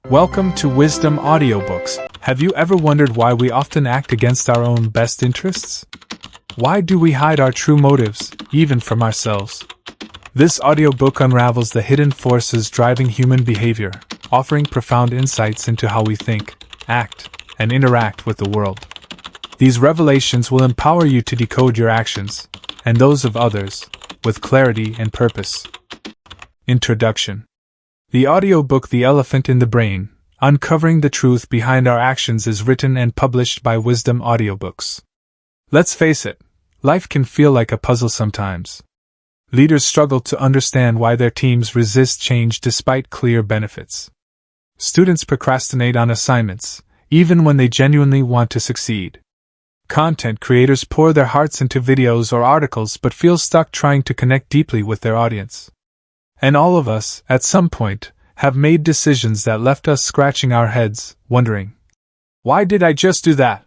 Welcome to Wisdom Audiobooks. Have you ever wondered why we often act against our own best interests? Why do we hide our true motives, even from ourselves? This audiobook unravels the hidden forces driving human behavior, offering profound insights into how we think, act, and interact with the world. These revelations will empower you to decode your actions, and those of others, with clarity and purpose. Introduction. The audiobook The Elephant in the Brain, Uncovering the Truth Behind Our Actions is written and published by Wisdom Audiobooks. Let's face it, life can feel like a puzzle sometimes. Leaders struggle to understand why their teams resist change despite clear benefits. Students procrastinate on assignments, even when they genuinely want to succeed. Content creators pour their hearts into videos or articles but feel stuck trying to connect deeply with their audience. And all of us, at some point, have made decisions that left us scratching our heads, wondering, why did I just do that?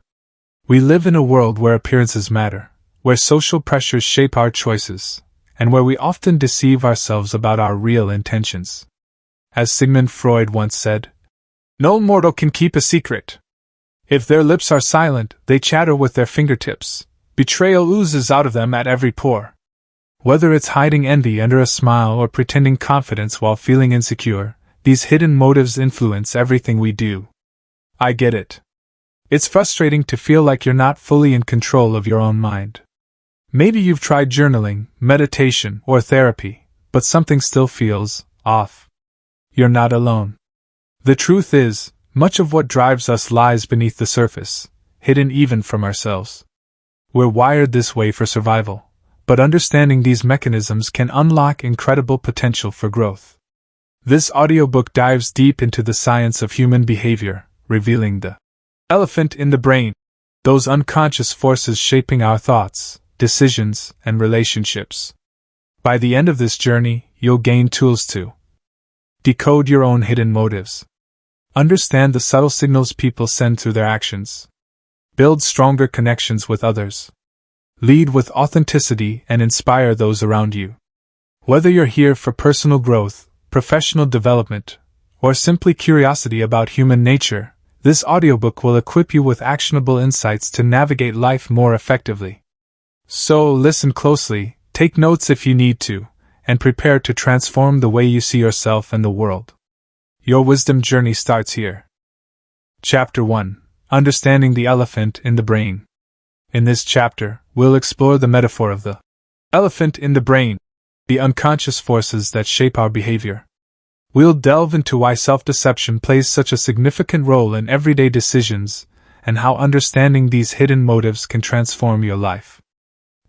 We live in a world where appearances matter, where social pressures shape our choices, and where we often deceive ourselves about our real intentions. As Sigmund Freud once said, "No mortal can keep a secret. If their lips are silent, they chatter with their fingertips. Betrayal oozes out of them at every pore." Whether it's hiding envy under a smile or pretending confidence while feeling insecure, these hidden motives influence everything we do. I get it. It's frustrating to feel like you're not fully in control of your own mind. Maybe you've tried journaling, meditation, or therapy, but something still feels off. You're not alone. The truth is, much of what drives us lies beneath the surface, hidden even from ourselves. We're wired this way for survival. But understanding these mechanisms can unlock incredible potential for growth. This audiobook dives deep into the science of human behavior, revealing the elephant in the brain, those unconscious forces shaping our thoughts, decisions, and relationships. By the end of this journey, you'll gain tools to decode your own hidden motives, understand the subtle signals people send through their actions, build stronger connections with others, lead with authenticity and inspire those around you. Whether you're here for personal growth, professional development, or simply curiosity about human nature, this audiobook will equip you with actionable insights to navigate life more effectively. So listen closely, take notes if you need to, and prepare to transform the way you see yourself and the world. Your wisdom journey starts here. Chapter 1: Understanding the Elephant in the Brain. In this chapter, we'll explore the metaphor of the elephant in the brain, the unconscious forces that shape our behavior. We'll delve into why self-deception plays such a significant role in everyday decisions, and how understanding these hidden motives can transform your life.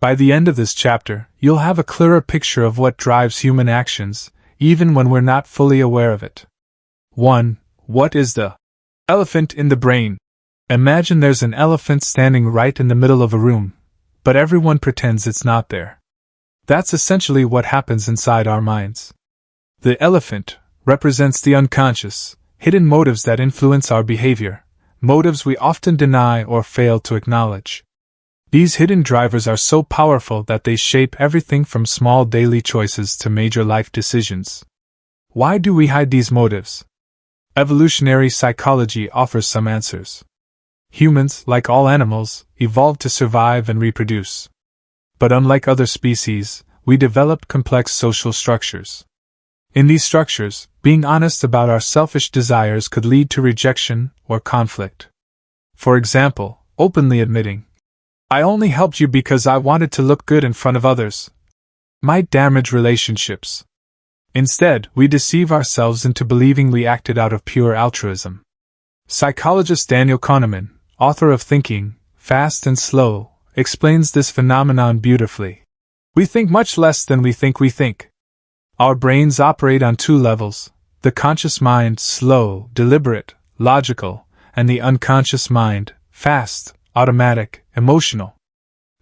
By the end of this chapter, you'll have a clearer picture of what drives human actions, even when we're not fully aware of it. 1. What is the elephant in the brain? Imagine there's an elephant standing right in the middle of a room, but everyone pretends it's not there. That's essentially what happens inside our minds. The elephant represents the unconscious, hidden motives that influence our behavior, motives we often deny or fail to acknowledge. These hidden drivers are so powerful that they shape everything from small daily choices to major life decisions. Why do we hide these motives? Evolutionary psychology offers some answers. Humans, like all animals, evolved to survive and reproduce. But unlike other species, we developed complex social structures. In these structures, being honest about our selfish desires could lead to rejection or conflict. For example, openly admitting, "I only helped you because I wanted to look good in front of others," might damage relationships. Instead, we deceive ourselves into believing we acted out of pure altruism. Psychologist Daniel Kahneman, author of Thinking, Fast and Slow, explains this phenomenon beautifully. We think much less than we think we think. Our brains operate on two levels: the conscious mind, slow, deliberate, logical, and the unconscious mind, fast, automatic, emotional.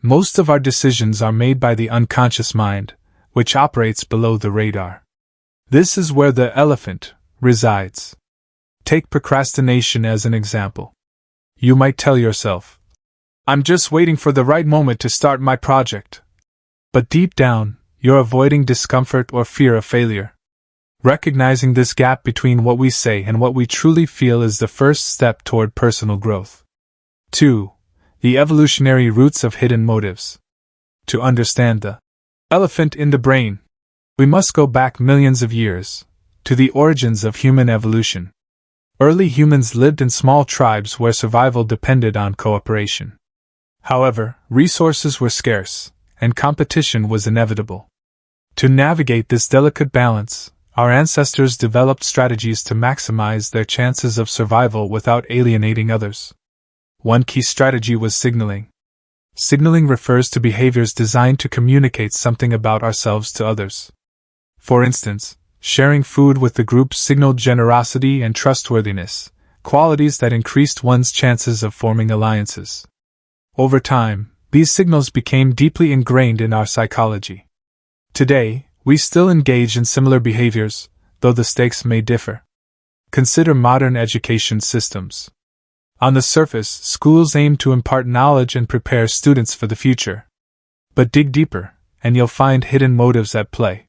Most of our decisions are made by the unconscious mind, which operates below the radar. This is where the elephant resides. Take procrastination as an example. You might tell yourself, "I'm just waiting for the right moment to start my project." But deep down, you're avoiding discomfort or fear of failure. Recognizing this gap between what we say and what we truly feel is the first step toward personal growth. 2. The evolutionary roots of hidden motives. To understand the elephant in the brain, we must go back millions of years, to the origins of human evolution. Early humans lived in small tribes where survival depended on cooperation. However, resources were scarce, and competition was inevitable. To navigate this delicate balance, our ancestors developed strategies to maximize their chances of survival without alienating others. One key strategy was signaling. Signaling refers to behaviors designed to communicate something about ourselves to others. For instance, sharing food with the group signaled generosity and trustworthiness, qualities that increased one's chances of forming alliances. Over time, these signals became deeply ingrained in our psychology. Today, we still engage in similar behaviors, though the stakes may differ. Consider modern education systems. On the surface, schools aim to impart knowledge and prepare students for the future. But dig deeper, and you'll find hidden motives at play.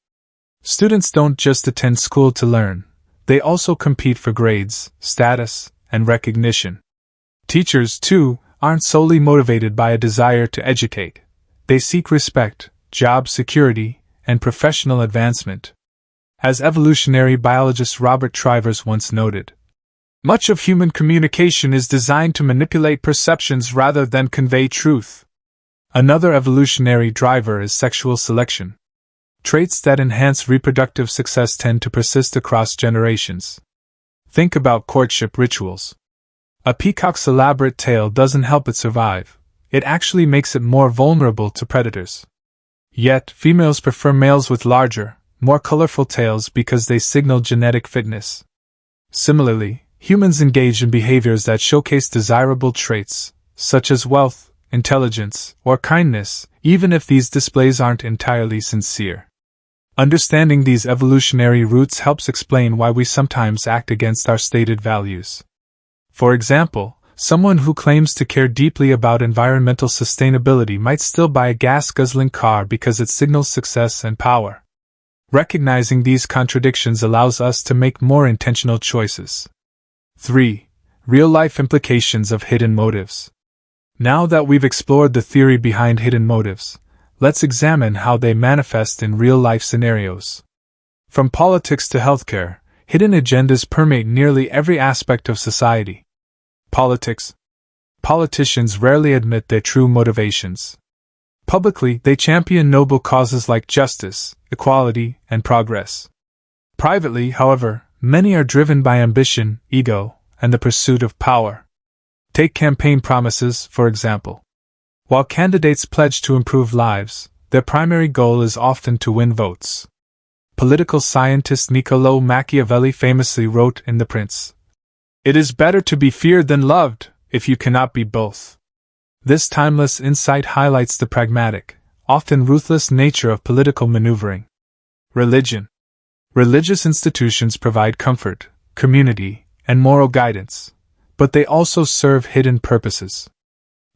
Students don't just attend school to learn, they also compete for grades, status, and recognition. Teachers, too, aren't solely motivated by a desire to educate. They seek respect, job security, and professional advancement. As evolutionary biologist Robert Trivers once noted, much of human communication is designed to manipulate perceptions rather than convey truth. Another evolutionary driver is sexual selection. Traits that enhance reproductive success tend to persist across generations. Think about courtship rituals. A peacock's elaborate tail doesn't help it survive, it actually makes it more vulnerable to predators. Yet, females prefer males with larger, more colorful tails because they signal genetic fitness. Similarly, humans engage in behaviors that showcase desirable traits, such as wealth, intelligence, or kindness, even if these displays aren't entirely sincere. Understanding these evolutionary roots helps explain why we sometimes act against our stated values. For example, someone who claims to care deeply about environmental sustainability might still buy a gas-guzzling car because it signals success and power. Recognizing these contradictions allows us to make more intentional choices. 3. Real-life implications of hidden motives. Now that we've explored the theory behind hidden motives, let's examine how they manifest in real-life scenarios. From politics to healthcare, hidden agendas permeate nearly every aspect of society. Politics. Politicians rarely admit their true motivations. Publicly, they champion noble causes like justice, equality, and progress. Privately, however, many are driven by ambition, ego, and the pursuit of power. Take campaign promises, for example. While candidates pledge to improve lives, their primary goal is often to win votes. Political scientist Niccolò Machiavelli famously wrote in The Prince, "It is better to be feared than loved, if you cannot be both." This timeless insight highlights the pragmatic, often ruthless nature of political maneuvering. Religion. Religious institutions provide comfort, community, and moral guidance, but they also serve hidden purposes.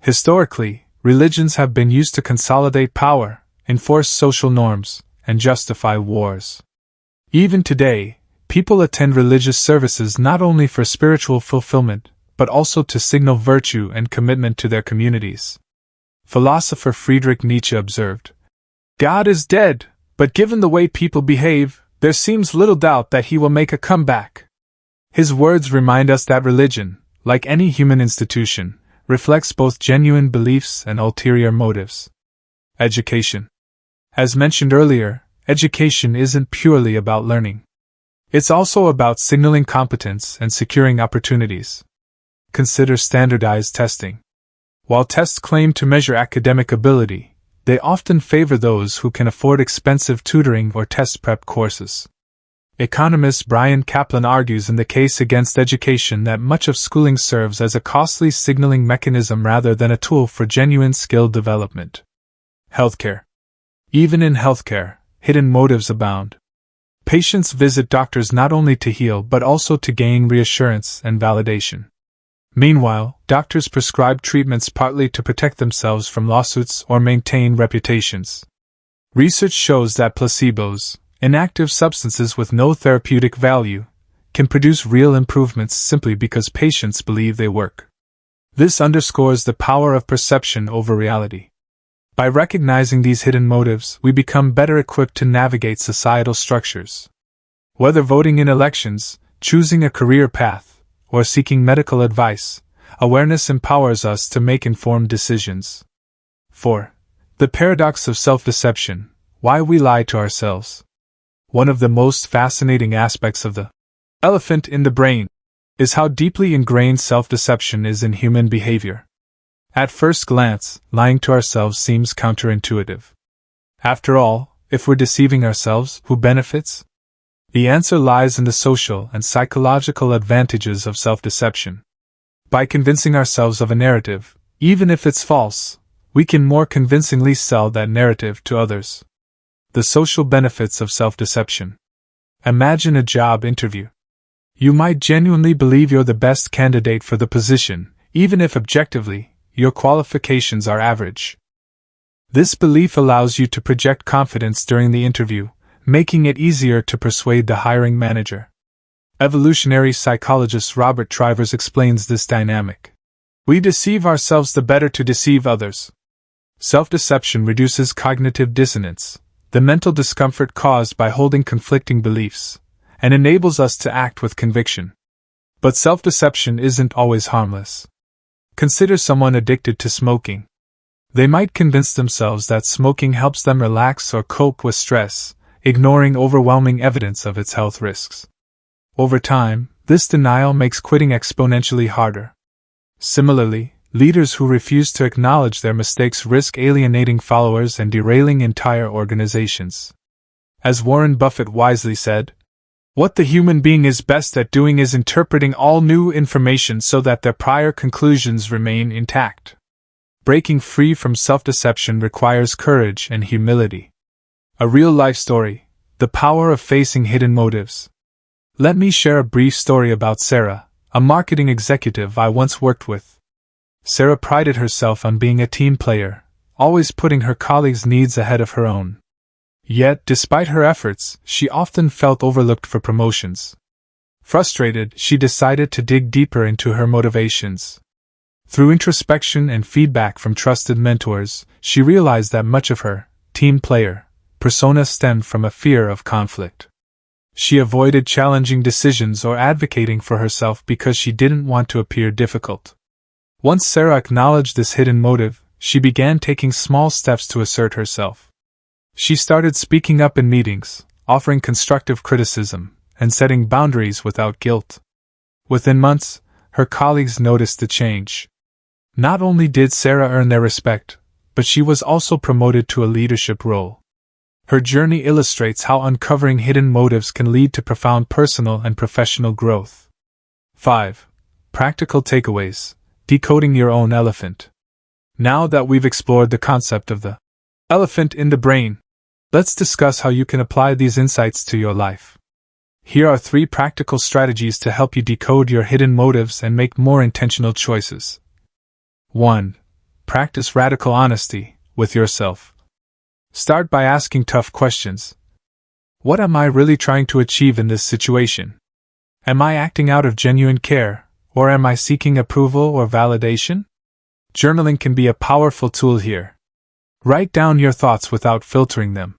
Historically, religions have been used to consolidate power, enforce social norms, and justify wars. Even today, people attend religious services not only for spiritual fulfillment, but also to signal virtue and commitment to their communities. Philosopher Friedrich Nietzsche observed, "God is dead, but given the way people behave, there seems little doubt that he will make a comeback." His words remind us that religion, like any human institution, reflects both genuine beliefs and ulterior motives. Education. As mentioned earlier, education isn't purely about learning. It's also about signaling competence and securing opportunities. Consider standardized testing. While tests claim to measure academic ability, they often favor those who can afford expensive tutoring or test prep courses. Economist Brian Kaplan argues in The Case Against Education that much of schooling serves as a costly signaling mechanism rather than a tool for genuine skill development. Healthcare. Even in healthcare, hidden motives abound. Patients visit doctors not only to heal but also to gain reassurance and validation. Meanwhile, doctors prescribe treatments partly to protect themselves from lawsuits or maintain reputations. Research shows that placebos, inactive substances with no therapeutic value, can produce real improvements simply because patients believe they work. This underscores the power of perception over reality. By recognizing these hidden motives, we become better equipped to navigate societal structures. Whether voting in elections, choosing a career path, or seeking medical advice, awareness empowers us to make informed decisions. 4. The paradox of self-deception: why we lie to ourselves. One of the most fascinating aspects of the elephant in the brain is how deeply ingrained self-deception is in human behavior. At first glance, lying to ourselves seems counterintuitive. After all, if we're deceiving ourselves, who benefits? The answer lies in the social and psychological advantages of self-deception. By convincing ourselves of a narrative, even if it's false, we can more convincingly sell that narrative to others. The social benefits of self-deception. Imagine a job interview. You might genuinely believe you're the best candidate for the position, even if objectively, your qualifications are average. This belief allows you to project confidence during the interview, making it easier to persuade the hiring manager. Evolutionary psychologist Robert Trivers explains this dynamic. We deceive ourselves the better to deceive others. Self-deception reduces cognitive dissonance, the mental discomfort caused by holding conflicting beliefs, and enables us to act with conviction. But self-deception isn't always harmless. Consider someone addicted to smoking. They might convince themselves that smoking helps them relax or cope with stress, ignoring overwhelming evidence of its health risks. Over time, this denial makes quitting exponentially harder. Similarly, leaders who refuse to acknowledge their mistakes risk alienating followers and derailing entire organizations. As Warren Buffett wisely said, "What the human being is best at doing is interpreting all new information so that their prior conclusions remain intact." Breaking free from self-deception requires courage and humility. A real-life story: the power of facing hidden motives. Let me share a brief story about Sarah, a marketing executive I once worked with. Sarah prided herself on being a team player, always putting her colleagues' needs ahead of her own. Yet, despite her efforts, she often felt overlooked for promotions. Frustrated, she decided to dig deeper into her motivations. Through introspection and feedback from trusted mentors, she realized that much of her team player persona stemmed from a fear of conflict. She avoided challenging decisions or advocating for herself because she didn't want to appear difficult. Once Sarah acknowledged this hidden motive, she began taking small steps to assert herself. She started speaking up in meetings, offering constructive criticism, and setting boundaries without guilt. Within months, her colleagues noticed the change. Not only did Sarah earn their respect, but she was also promoted to a leadership role. Her journey illustrates how uncovering hidden motives can lead to profound personal and professional growth. 5. Practical takeaways: decoding your own elephant. Now that we've explored the concept of the elephant in the brain, let's discuss how you can apply these insights to your life. Here are 3 practical strategies to help you decode your hidden motives and make more intentional choices. 1. Practice radical honesty with yourself. Start by asking tough questions. What am I really trying to achieve in this situation? Am I acting out of genuine care, or am I seeking approval or validation? Journaling can be a powerful tool here. Write down your thoughts without filtering them.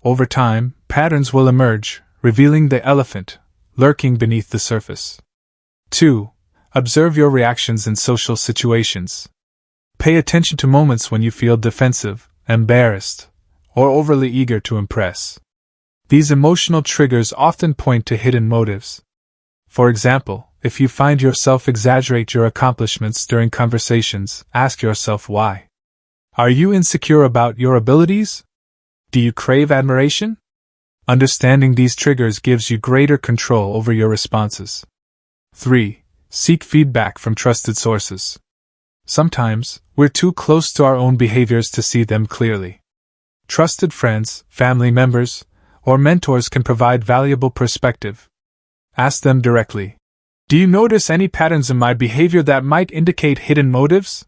Over time, patterns will emerge, revealing the elephant lurking beneath the surface. 2. Observe your reactions in social situations. Pay attention to moments when you feel defensive, embarrassed, or overly eager to impress. These emotional triggers often point to hidden motives. For example, if you find yourself exaggerate your accomplishments during conversations, ask yourself why. Are you insecure about your abilities? Do you crave admiration? Understanding these triggers gives you greater control over your responses. 3. Seek feedback from trusted sources. Sometimes, we're too close to our own behaviors to see them clearly. Trusted friends, family members, or mentors can provide valuable perspective. Ask them directly. Do you notice any patterns in my behavior that might indicate hidden motives?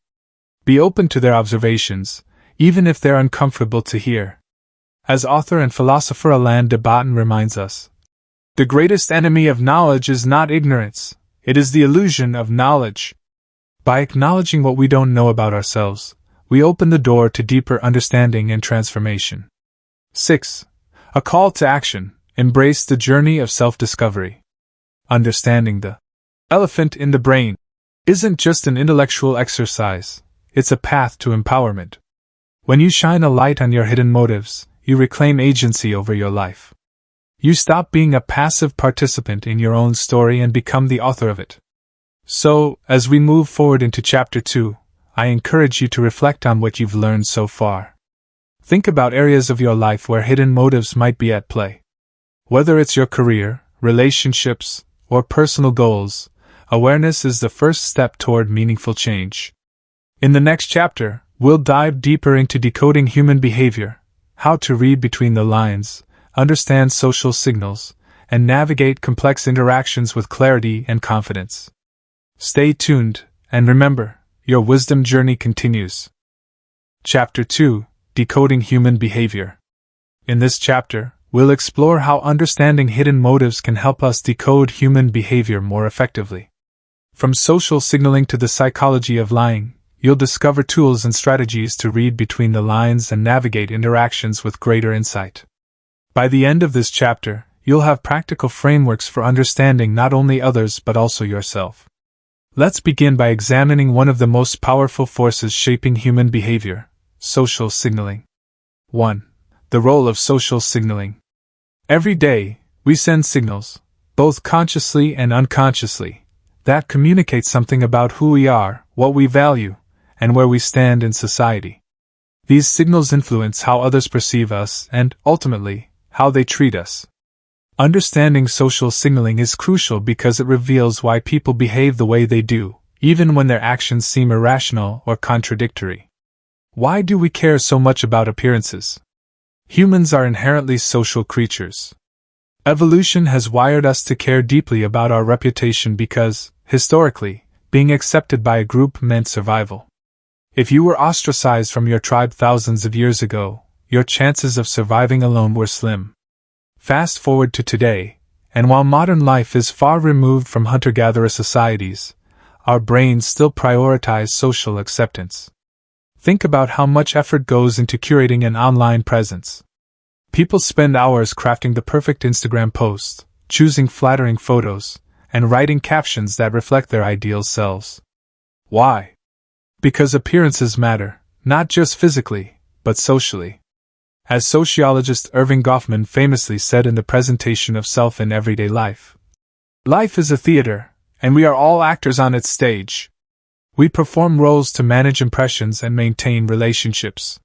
Be open to their observations, even if they're uncomfortable to hear. As author and philosopher Alain de Botton reminds us, the greatest enemy of knowledge is not ignorance, it is the illusion of knowledge. By acknowledging what we don't know about ourselves, we open the door to deeper understanding and transformation. 6. A call to action. Embrace the journey of self-discovery. Understanding the elephant in the brain isn't just an intellectual exercise, it's a path to empowerment. When you shine a light on your hidden motives, you reclaim agency over your life. You stop being a passive participant in your own story and become the author of it. So, as we move forward into Chapter 2, I encourage you to reflect on what you've learned so far. Think about areas of your life where hidden motives might be at play. Whether it's your career, relationships, or personal goals, awareness is the first step toward meaningful change. In the next chapter, we'll dive deeper into decoding human behavior, how to read between the lines, understand social signals, and navigate complex interactions with clarity and confidence. Stay tuned, and remember, your wisdom journey continues. Chapter 2: Decoding Human Behavior. In this chapter, we'll explore how understanding hidden motives can help us decode human behavior more effectively. From social signaling to the psychology of lying, you'll discover tools and strategies to read between the lines and navigate interactions with greater insight. By the end of this chapter, you'll have practical frameworks for understanding not only others but also yourself. Let's begin by examining one of the most powerful forces shaping human behavior: social signaling. 1. The role of social signaling. Every day, we send signals, both consciously and unconsciously, that communicate something about who we are, what we value, and where we stand in society. These signals influence how others perceive us and, ultimately, how they treat us. Understanding social signaling is crucial because it reveals why people behave the way they do, even when their actions seem irrational or contradictory. Why do we care so much about appearances? Humans are inherently social creatures. Evolution has wired us to care deeply about our reputation because, historically, being accepted by a group meant survival. If you were ostracized from your tribe thousands of years ago, your chances of surviving alone were slim. Fast forward to today, and while modern life is far removed from hunter-gatherer societies, our brains still prioritize social acceptance. Think about how much effort goes into curating an online presence. People spend hours crafting the perfect Instagram post, choosing flattering photos, and writing captions that reflect their ideal selves. Why? Because appearances matter, not just physically, but socially. As sociologist Irving Goffman famously said in the presentation of self in everyday life, life is a theater, and we are all actors on its stage. We perform roles to manage impressions and maintain relationships.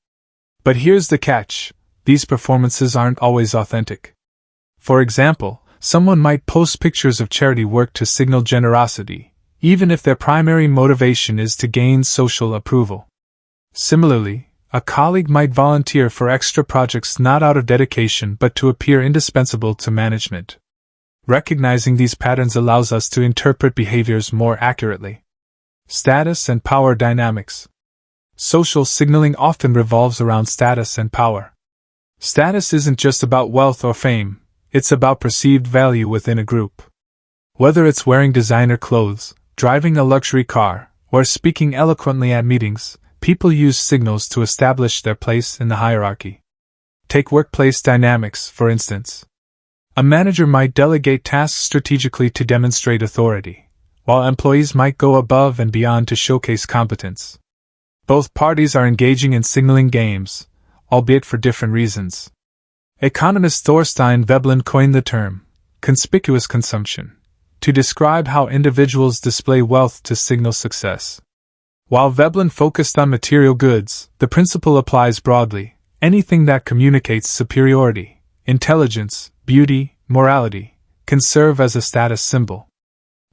But here's the catch: these performances aren't always authentic. For example, someone might post pictures of charity work to signal generosity, even if their primary motivation is to gain social approval. Similarly, a colleague might volunteer for extra projects not out of dedication but to appear indispensable to management. Recognizing these patterns allows us to interpret behaviors more accurately. Status and power dynamics. Social signaling often revolves around status and power. Status isn't just about wealth or fame, it's about perceived value within a group. Whether it's wearing designer clothes, driving a luxury car, or speaking eloquently at meetings, people use signals to establish their place in the hierarchy. Take workplace dynamics, for instance. A manager might delegate tasks strategically to demonstrate authority, while employees might go above and beyond to showcase competence. Both parties are engaging in signaling games, albeit for different reasons. Economist Thorstein Veblen coined the term conspicuous consumption to describe how individuals display wealth to signal success. While Veblen focused on material goods, the principle applies broadly. Anything that communicates superiority, intelligence, beauty, morality, can serve as a status symbol.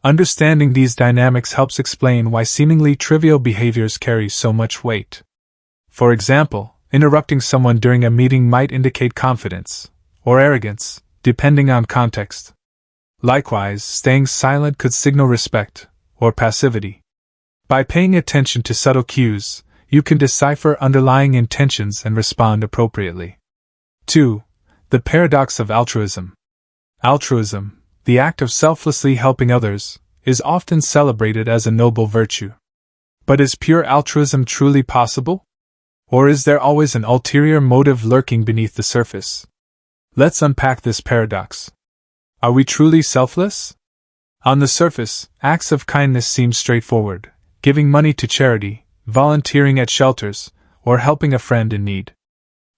Understanding these dynamics helps explain why seemingly trivial behaviors carry so much weight. For example, interrupting someone during a meeting might indicate confidence, or arrogance, depending on context. Likewise, staying silent could signal respect, or passivity. By paying attention to subtle cues, you can decipher underlying intentions and respond appropriately. 2. The paradox of altruism. Altruism, the act of selflessly helping others, is often celebrated as a noble virtue. But is pure altruism truly possible? Or is there always an ulterior motive lurking beneath the surface? Let's unpack this paradox. Are we truly selfless? On the surface, acts of kindness seem straightforward, giving money to charity, volunteering at shelters, or helping a friend in need.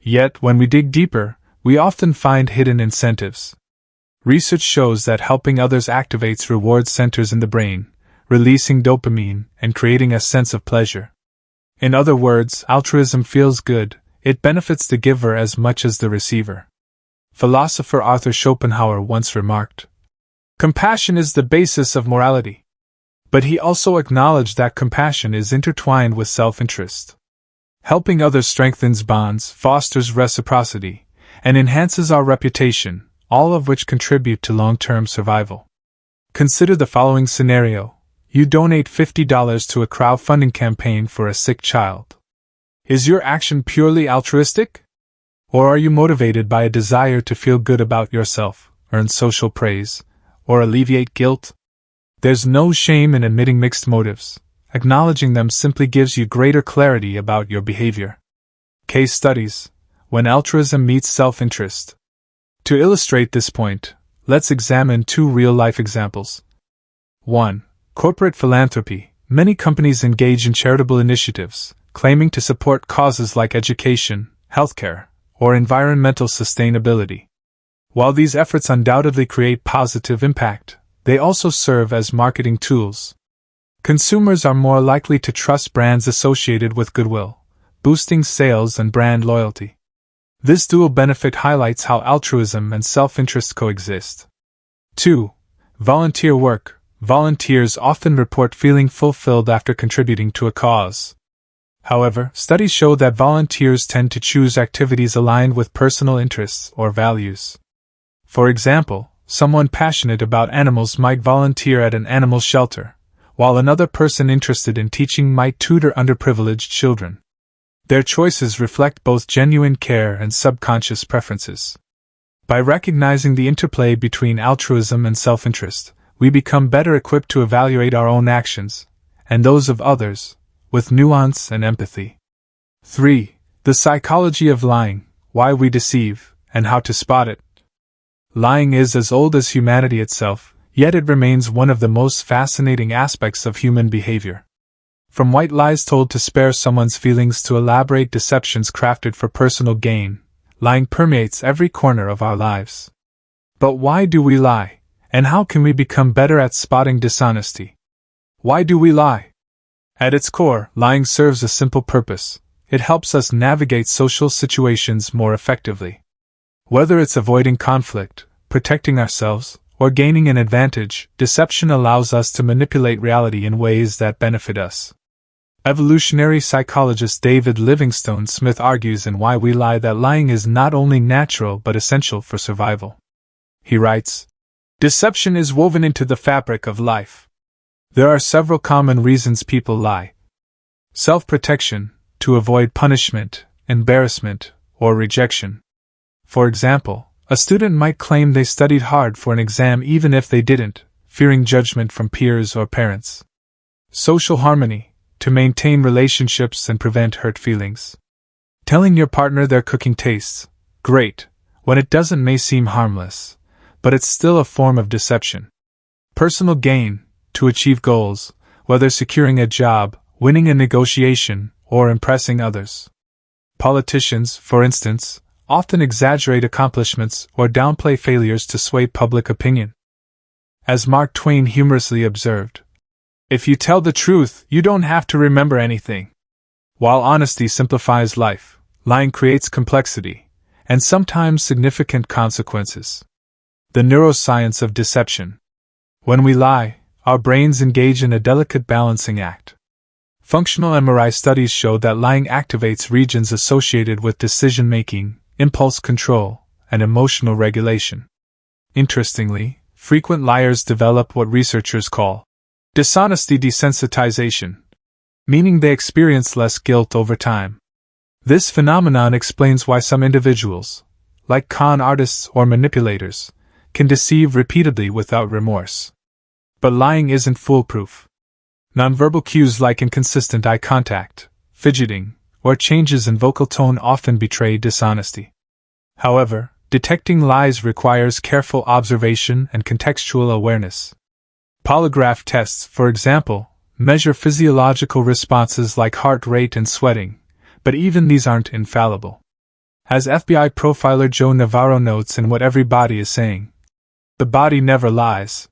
Yet, when we dig deeper, we often find hidden incentives. Research shows that helping others activates reward centers in the brain, releasing dopamine and creating a sense of pleasure. In other words, altruism feels good, it benefits the giver as much as the receiver. Philosopher Arthur Schopenhauer once remarked, "Compassion is the basis of morality." But he also acknowledged that compassion is intertwined with self-interest. Helping others strengthens bonds, fosters reciprocity, and enhances our reputation, all of which contribute to long-term survival. Consider the following scenario. You donate $50 to a crowdfunding campaign for a sick child. Is your action purely altruistic? Or are you motivated by a desire to feel good about yourself, earn social praise, or alleviate guilt? There's no shame in admitting mixed motives. Acknowledging them simply gives you greater clarity about your behavior. Case studies: when altruism meets self-interest. To illustrate this point, let's examine two real-life examples. 1. Corporate philanthropy. Many companies engage in charitable initiatives, claiming to support causes like education, healthcare, or environmental sustainability. While these efforts undoubtedly create positive impact, they also serve as marketing tools. Consumers are more likely to trust brands associated with goodwill, boosting sales and brand loyalty. This dual benefit highlights how altruism and self-interest coexist. 2. Volunteer work. Volunteers often report feeling fulfilled after contributing to a cause. However, studies show that volunteers tend to choose activities aligned with personal interests or values. For example, someone passionate about animals might volunteer at an animal shelter, while another person interested in teaching might tutor underprivileged children. Their choices reflect both genuine care and subconscious preferences. By recognizing the interplay between altruism and self-interest, we become better equipped to evaluate our own actions, and those of others, with nuance and empathy. 3. The psychology of lying, why we deceive, and how to spot it. Lying is as old as humanity itself, yet it remains one of the most fascinating aspects of human behavior. From white lies told to spare someone's feelings to elaborate deceptions crafted for personal gain, lying permeates every corner of our lives. But why do we lie? And how can we become better at spotting dishonesty? Why do we lie? At its core, lying serves a simple purpose. It helps us navigate social situations more effectively. Whether it's avoiding conflict, protecting ourselves, or gaining an advantage, deception allows us to manipulate reality in ways that benefit us. Evolutionary psychologist David Livingstone Smith argues in Why We Lie that lying is not only natural but essential for survival. He writes, "Deception is woven into the fabric of life. There are several common reasons people lie. Self-protection, to avoid punishment, embarrassment, or rejection. For example, a student might claim they studied hard for an exam even if they didn't, fearing judgment from peers or parents. Social harmony, to maintain relationships and prevent hurt feelings. Telling your partner their cooking tastes great, when it doesn't may seem harmless, but it's still a form of deception. Personal gain, to achieve goals, whether securing a job, winning a negotiation, or impressing others. Politicians, for instance, often exaggerate accomplishments or downplay failures to sway public opinion. As Mark Twain humorously observed, "If you tell the truth, you don't have to remember anything." While honesty simplifies life, lying creates complexity, and sometimes significant consequences. The neuroscience of deception. When we lie, our brains engage in a delicate balancing act. Functional MRI studies show that lying activates regions associated with decision-making, impulse control, and emotional regulation. Interestingly, frequent liars develop what researchers call dishonesty desensitization, meaning they experience less guilt over time. This phenomenon explains why some individuals, like con artists or manipulators, can deceive repeatedly without remorse. But lying isn't foolproof. Nonverbal cues like inconsistent eye contact, fidgeting, or changes in vocal tone often betray dishonesty. However, detecting lies requires careful observation and contextual awareness. Polygraph tests, for example, measure physiological responses like heart rate and sweating, but even these aren't infallible. As FBI profiler Joe Navarro notes in What Every Body Is Saying, the body never lies.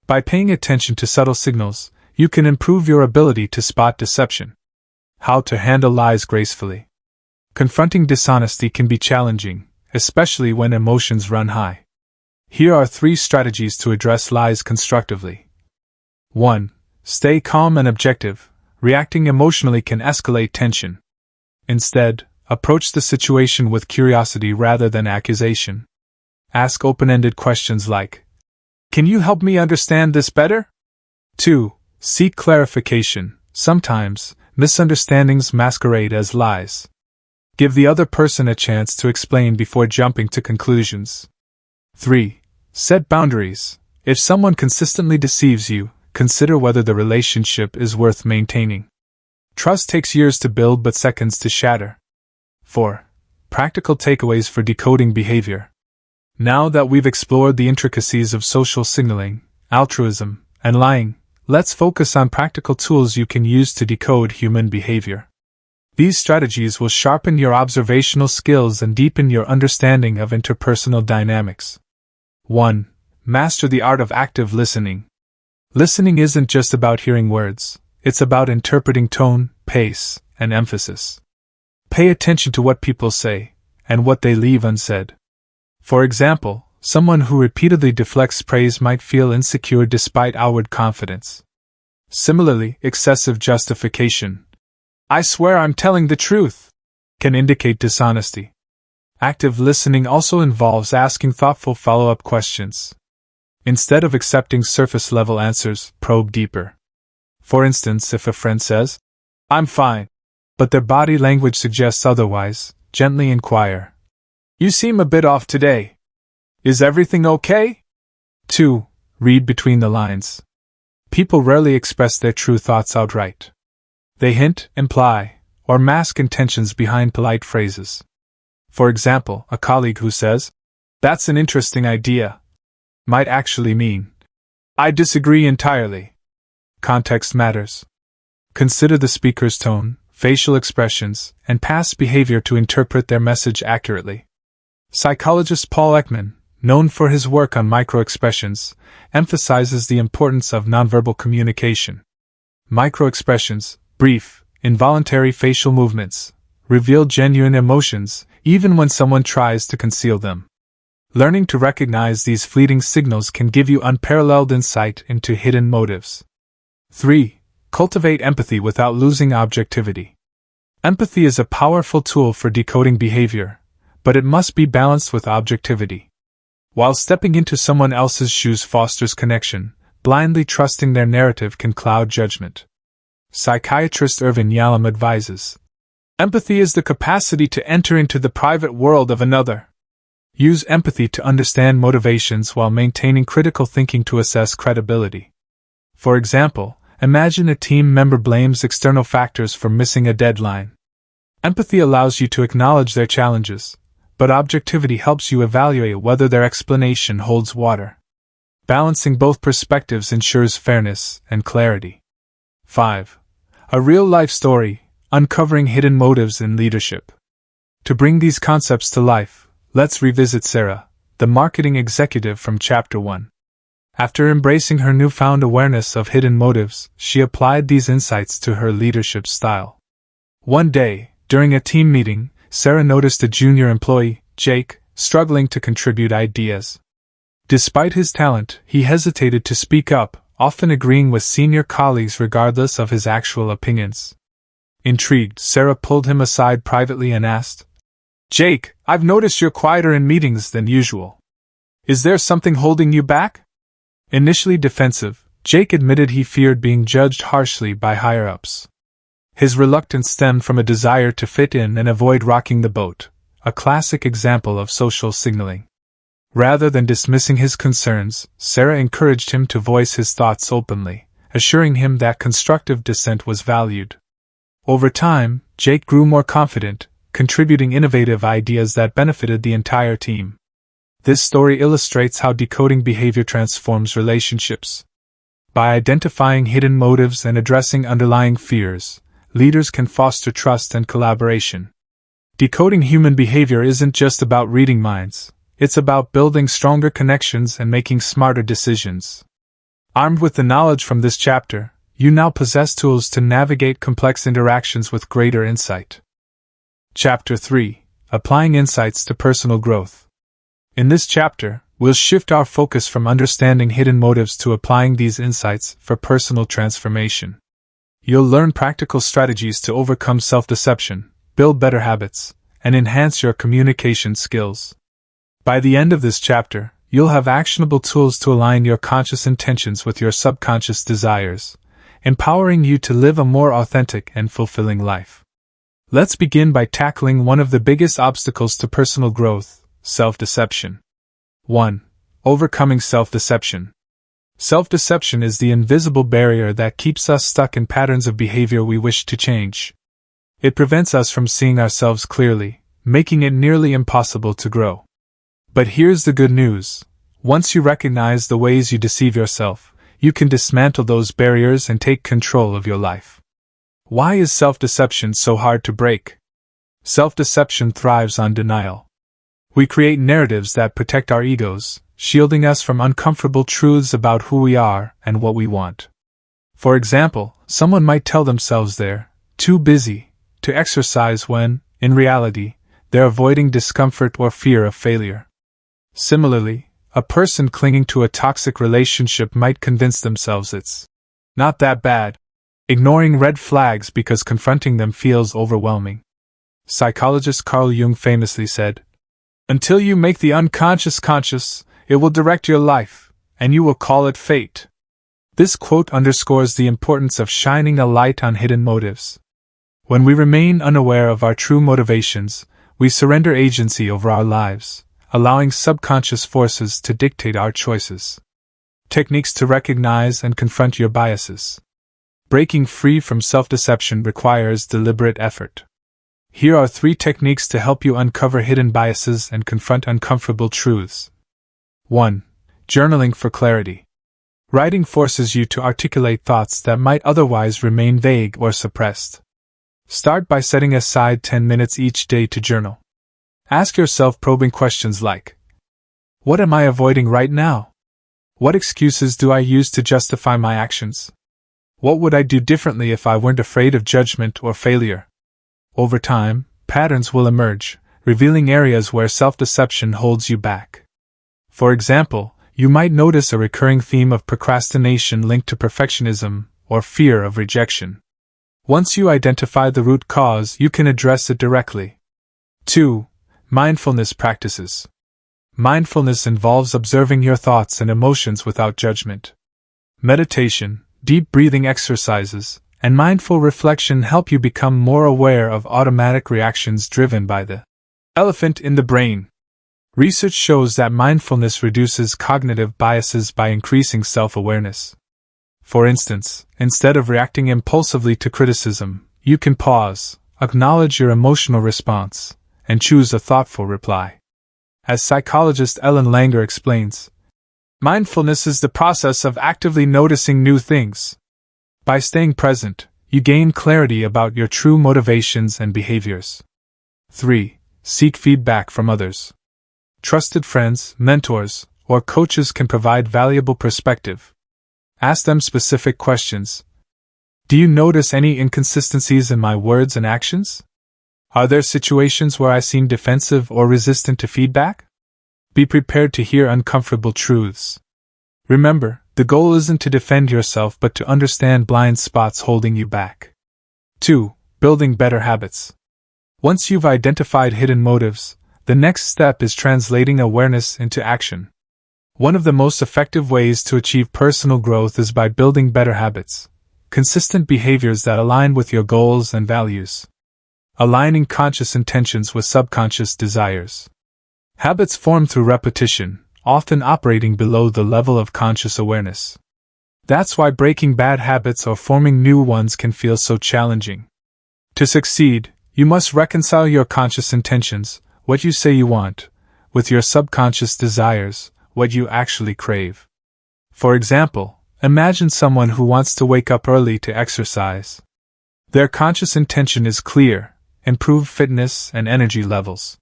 By paying attention to subtle signals, you can improve your ability to spot deception. How to handle lies gracefully. Confronting dishonesty can be challenging, especially when emotions run high. Here are 3 strategies to address lies constructively. 1. Stay calm and objective. Reacting emotionally can escalate tension. Instead, approach the situation with curiosity rather than accusation. Ask open-ended questions like, "Can you help me understand this better?" 2. Seek clarification. Sometimes, misunderstandings masquerade as lies. Give the other person a chance to explain before jumping to conclusions. 3. Set boundaries. If someone consistently deceives you, consider whether the relationship is worth maintaining. Trust takes years to build but seconds to shatter. 4. Practical takeaways for decoding behavior. Now that we've explored the intricacies of social signaling, altruism, and lying, let's focus on practical tools you can use to decode human behavior. These strategies will sharpen your observational skills and deepen your understanding of interpersonal dynamics. 1. Master the art of active listening. Listening isn't just about hearing words, it's about interpreting tone, pace, and emphasis. Pay attention to what people say, and what they leave unsaid. For example, someone who repeatedly deflects praise might feel insecure despite outward confidence. Similarly, excessive justification, "I swear I'm telling the truth," can indicate dishonesty. Active listening also involves asking thoughtful follow-up questions. Instead of accepting surface-level answers, probe deeper. For instance, if a friend says, "I'm fine," but their body language suggests otherwise, gently inquire, "You seem a bit off today. Is everything okay?" 2. Read between the lines. People rarely express their true thoughts outright. They hint, imply, or mask intentions behind polite phrases. For example, a colleague who says, "That's an interesting idea," might actually mean, "I disagree entirely." Context matters. Consider the speaker's tone, facial expressions, and past behavior to interpret their message accurately. Psychologist Paul Ekman, known for his work on microexpressions, emphasizes the importance of nonverbal communication. Microexpressions, brief, involuntary facial movements, reveal genuine emotions, even when someone tries to conceal them. Learning to recognize these fleeting signals can give you unparalleled insight into hidden motives. 3. Cultivate empathy without losing objectivity. Empathy is a powerful tool for decoding behavior, but it must be balanced with objectivity. While stepping into someone else's shoes fosters connection, blindly trusting their narrative can cloud judgment. Psychiatrist Irvin Yalom advises, "Empathy is the capacity to enter into the private world of another." Use empathy to understand motivations while maintaining critical thinking to assess credibility. For example, imagine a team member blames external factors for missing a deadline. Empathy allows you to acknowledge their challenges, but objectivity helps you evaluate whether their explanation holds water. Balancing both perspectives ensures fairness and clarity. 5. A real-life story, uncovering hidden motives in leadership. To bring these concepts to life, let's revisit Sarah, the marketing executive from Chapter 1. After embracing her newfound awareness of hidden motives, she applied these insights to her leadership style. One day, during a team meeting, Sarah noticed a junior employee, Jake, struggling to contribute ideas. Despite his talent, he hesitated to speak up, often agreeing with senior colleagues regardless of his actual opinions. Intrigued, Sarah pulled him aside privately and asked, "Jake, I've noticed you're quieter in meetings than usual. Is there something holding you back?" Initially defensive, Jake admitted he feared being judged harshly by higher-ups. His reluctance stemmed from a desire to fit in and avoid rocking the boat, a classic example of social signaling. Rather than dismissing his concerns, Sarah encouraged him to voice his thoughts openly, assuring him that constructive dissent was valued. Over time, Jake grew more confident, contributing innovative ideas that benefited the entire team. This story illustrates how decoding behavior transforms relationships. By identifying hidden motives and addressing underlying fears, leaders can foster trust and collaboration. Decoding human behavior isn't just about reading minds, it's about building stronger connections and making smarter decisions. Armed with the knowledge from this chapter, you now possess tools to navigate complex interactions with greater insight. Chapter 3: Applying Insights to Personal Growth. In this chapter, we'll shift our focus from understanding hidden motives to applying these insights for personal transformation. You'll learn practical strategies to overcome self-deception, build better habits, and enhance your communication skills. By the end of this chapter, you'll have actionable tools to align your conscious intentions with your subconscious desires, empowering you to live a more authentic and fulfilling life. Let's begin by tackling one of the biggest obstacles to personal growth: self-deception. 1. Overcoming self-deception. Self-deception is the invisible barrier that keeps us stuck in patterns of behavior we wish to change. It prevents us from seeing ourselves clearly, making it nearly impossible to grow. But here's the good news. Once you recognize the ways you deceive yourself, you can dismantle those barriers and take control of your life. Why is self-deception so hard to break? Self-deception thrives on denial. We create narratives that protect our egos, shielding us from uncomfortable truths about who we are and what we want. For example, someone might tell themselves they're too busy to exercise when, in reality, they're avoiding discomfort or fear of failure. Similarly, a person clinging to a toxic relationship might convince themselves it's not that bad, ignoring red flags because confronting them feels overwhelming. Psychologist Carl Jung famously said, "Until you make the unconscious conscious, it will direct your life, and you will call it fate." This quote underscores the importance of shining a light on hidden motives. When we remain unaware of our true motivations, we surrender agency over our lives, allowing subconscious forces to dictate our choices. Techniques to recognize and confront your biases. Breaking free from self-deception requires deliberate effort. Here are 3 techniques to help you uncover hidden biases and confront uncomfortable truths. 1. Journaling for clarity. Writing forces you to articulate thoughts that might otherwise remain vague or suppressed. Start by setting aside 10 minutes each day to journal. Ask yourself probing questions like, what am I avoiding right now? What excuses do I use to justify my actions? What would I do differently if I weren't afraid of judgment or failure? Over time, patterns will emerge, revealing areas where self-deception holds you back. For example, you might notice a recurring theme of procrastination linked to perfectionism or fear of rejection. Once you identify the root cause, you can address it directly. 2. Mindfulness practices. Mindfulness involves observing your thoughts and emotions without judgment. Meditation, deep breathing exercises, and mindful reflection help you become more aware of automatic reactions driven by the elephant in the brain. Research shows that mindfulness reduces cognitive biases by increasing self-awareness. For instance, instead of reacting impulsively to criticism, you can pause, acknowledge your emotional response, and choose a thoughtful reply. As psychologist Ellen Langer explains, mindfulness is the process of actively noticing new things. By staying present, you gain clarity about your true motivations and behaviors. 3. Seek feedback from others. Trusted friends, mentors, or coaches can provide valuable perspective. Ask them specific questions. Do you notice any inconsistencies in my words and actions? Are there situations where I seem defensive or resistant to feedback? Be prepared to hear uncomfortable truths. Remember, the goal isn't to defend yourself but to understand blind spots holding you back. 2. Building better habits. Once you've identified hidden motives, the next step is translating awareness into action. One of the most effective ways to achieve personal growth is by building better habits, consistent behaviors that align with your goals and values. aligning conscious intentions with subconscious desires. Habits form through repetition, often operating below the level of conscious awareness. That's why breaking bad habits or forming new ones can feel so challenging. To succeed, you must reconcile your conscious intentions, what you say you want, with your subconscious desires, what you actually crave. For example, imagine someone who wants to wake up early to exercise. Their conscious intention is clear: improve fitness and energy levels.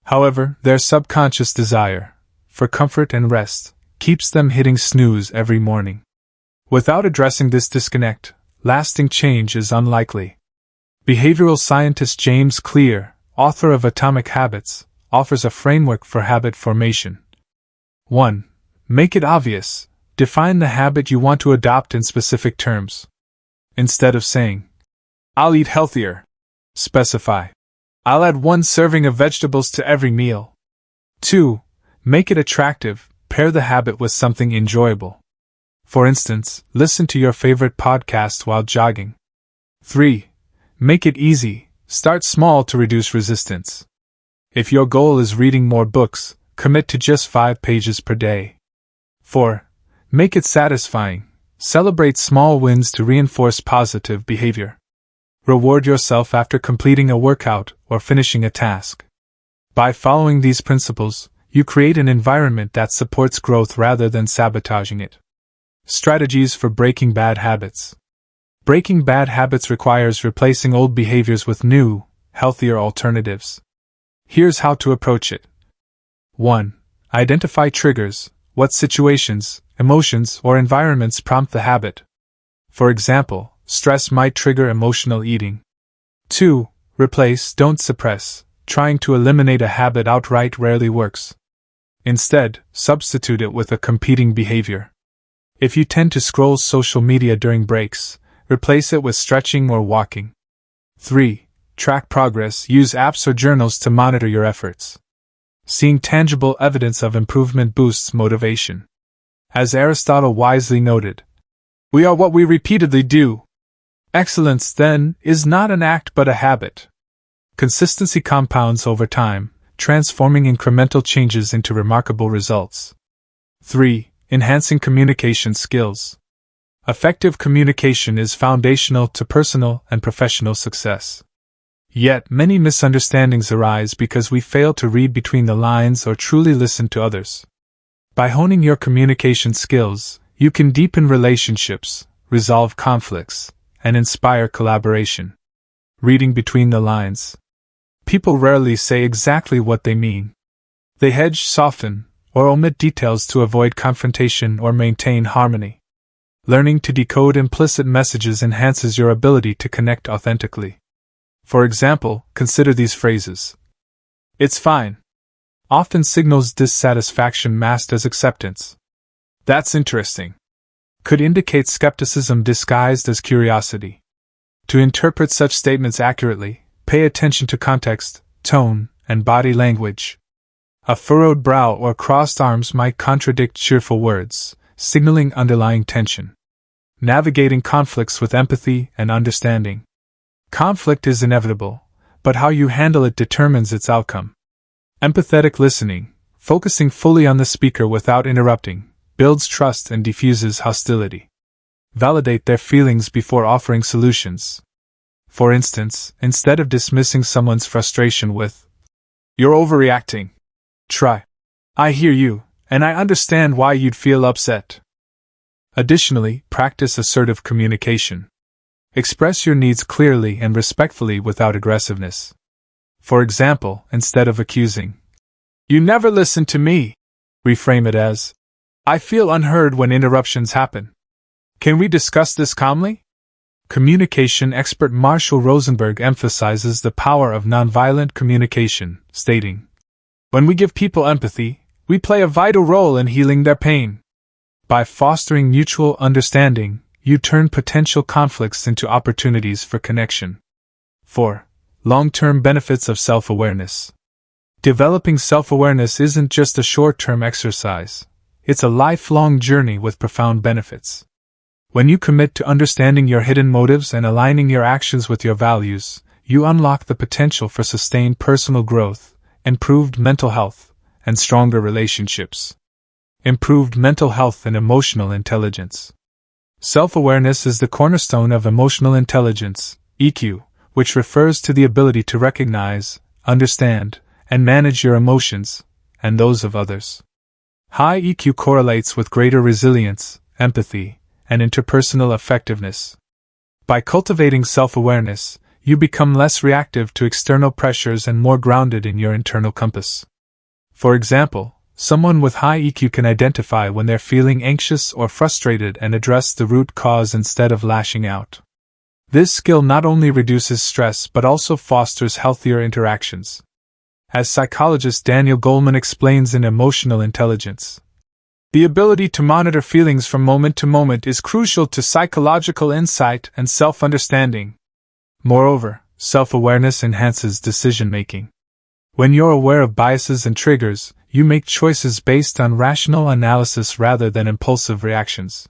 However, their subconscious desire, for comfort and rest, keeps them hitting snooze every morning. Without addressing this disconnect, lasting change is unlikely. Behavioral scientist James Clear, author of Atomic Habits, offers a framework for habit formation. 1. Make it obvious. Define the habit you want to adopt in specific terms. Instead of saying, "I'll eat healthier," specify, "I'll add 1 serving of vegetables to every meal." 2. Make it attractive. Pair the habit with something enjoyable. For instance, listen to your favorite podcast while jogging. 3. Make it easy. Start small to reduce resistance. If your goal is reading more books, commit to just 5 pages per day. 4. Make it satisfying. Celebrate small wins to reinforce positive behavior. Reward yourself after completing a workout or finishing a task. By following these principles, you create an environment that supports growth rather than sabotaging it. Strategies for breaking bad habits. Breaking bad habits requires replacing old behaviors with new, healthier alternatives. Here's how to approach it. 1. Identify triggers. What situations, emotions, or environments prompt the habit? For example, stress might trigger emotional eating. 2. Replace, don't suppress. Trying to eliminate a habit outright rarely works. Instead, substitute it with a competing behavior. If you tend to scroll social media during breaks, replace it with stretching or walking. 3. Track progress. Use apps or journals to monitor your efforts. Seeing tangible evidence of improvement boosts motivation. As Aristotle wisely noted, "We are what we repeatedly do." Excellence, then, is not an act but a habit. Consistency compounds over time, transforming incremental changes into remarkable results. 3. Enhancing communication skills. Effective communication is foundational to personal and professional success. Yet, many misunderstandings arise because we fail to read between the lines or truly listen to others. By honing your communication skills, you can deepen relationships, resolve conflicts, and inspire collaboration. Reading between the lines. People rarely say exactly what they mean. They hedge, soften, or omit details to avoid confrontation or maintain harmony. Learning to decode implicit messages enhances your ability to connect authentically. For example, consider these phrases. "It's fine" often signals dissatisfaction masked as acceptance. "That's interesting" could indicate skepticism disguised as curiosity. To interpret such statements accurately, pay attention to context, tone, and body language. A furrowed brow or crossed arms might contradict cheerful words, signaling underlying tension. Navigating conflicts with empathy and understanding. Conflict is inevitable, but how you handle it determines its outcome. Empathetic listening, focusing fully on the speaker without interrupting, builds trust and diffuses hostility. Validate their feelings before offering solutions. For instance, instead of dismissing someone's frustration with, "You're overreacting," try, "I hear you, and I understand why you'd feel upset." Additionally, practice assertive communication. Express your needs clearly and respectfully without aggressiveness. For example, instead of accusing, "You never listen to me," reframe it as, "I feel unheard when interruptions happen. Can we discuss this calmly?" Communication expert Marshall Rosenberg emphasizes the power of nonviolent communication, stating, "When we give people empathy, we play a vital role in healing their pain. By fostering mutual understanding, you turn potential conflicts into opportunities for connection." 4. Long-term benefits of self-awareness. Developing self-awareness isn't just a short-term exercise. It's a lifelong journey with profound benefits. When you commit to understanding your hidden motives and aligning your actions with your values, you unlock the potential for sustained personal growth, improved mental health, and stronger relationships. Improved mental health and emotional intelligence. Self-awareness is the cornerstone of emotional intelligence, EQ, which refers to the ability to recognize, understand, and manage your emotions, and those of others. High EQ correlates with greater resilience, empathy, and interpersonal effectiveness. By cultivating self-awareness, you become less reactive to external pressures and more grounded in your internal compass. For example, someone with high EQ can identify when they're feeling anxious or frustrated and address the root cause instead of lashing out. This skill not only reduces stress but also fosters healthier interactions. As psychologist Daniel Goleman explains in Emotional Intelligence, the ability to monitor feelings from moment to moment is crucial to psychological insight and self-understanding. Moreover, self-awareness enhances decision-making. When you're aware of biases and triggers, you make choices based on rational analysis rather than impulsive reactions.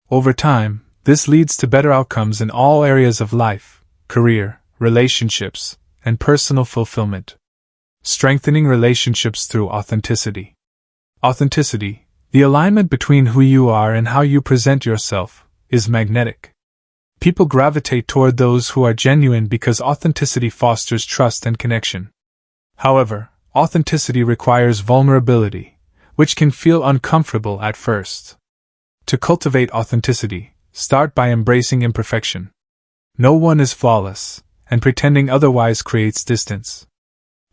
Over time, this leads to better outcomes in all areas of life, career, relationships, and personal fulfillment. Strengthening relationships through authenticity. Authenticity, the alignment between who you are and how you present yourself, is magnetic. People gravitate toward those who are genuine because authenticity fosters trust and connection. However, authenticity requires vulnerability, which can feel uncomfortable at first. To cultivate authenticity, start by embracing imperfection. No one is flawless, and pretending otherwise creates distance.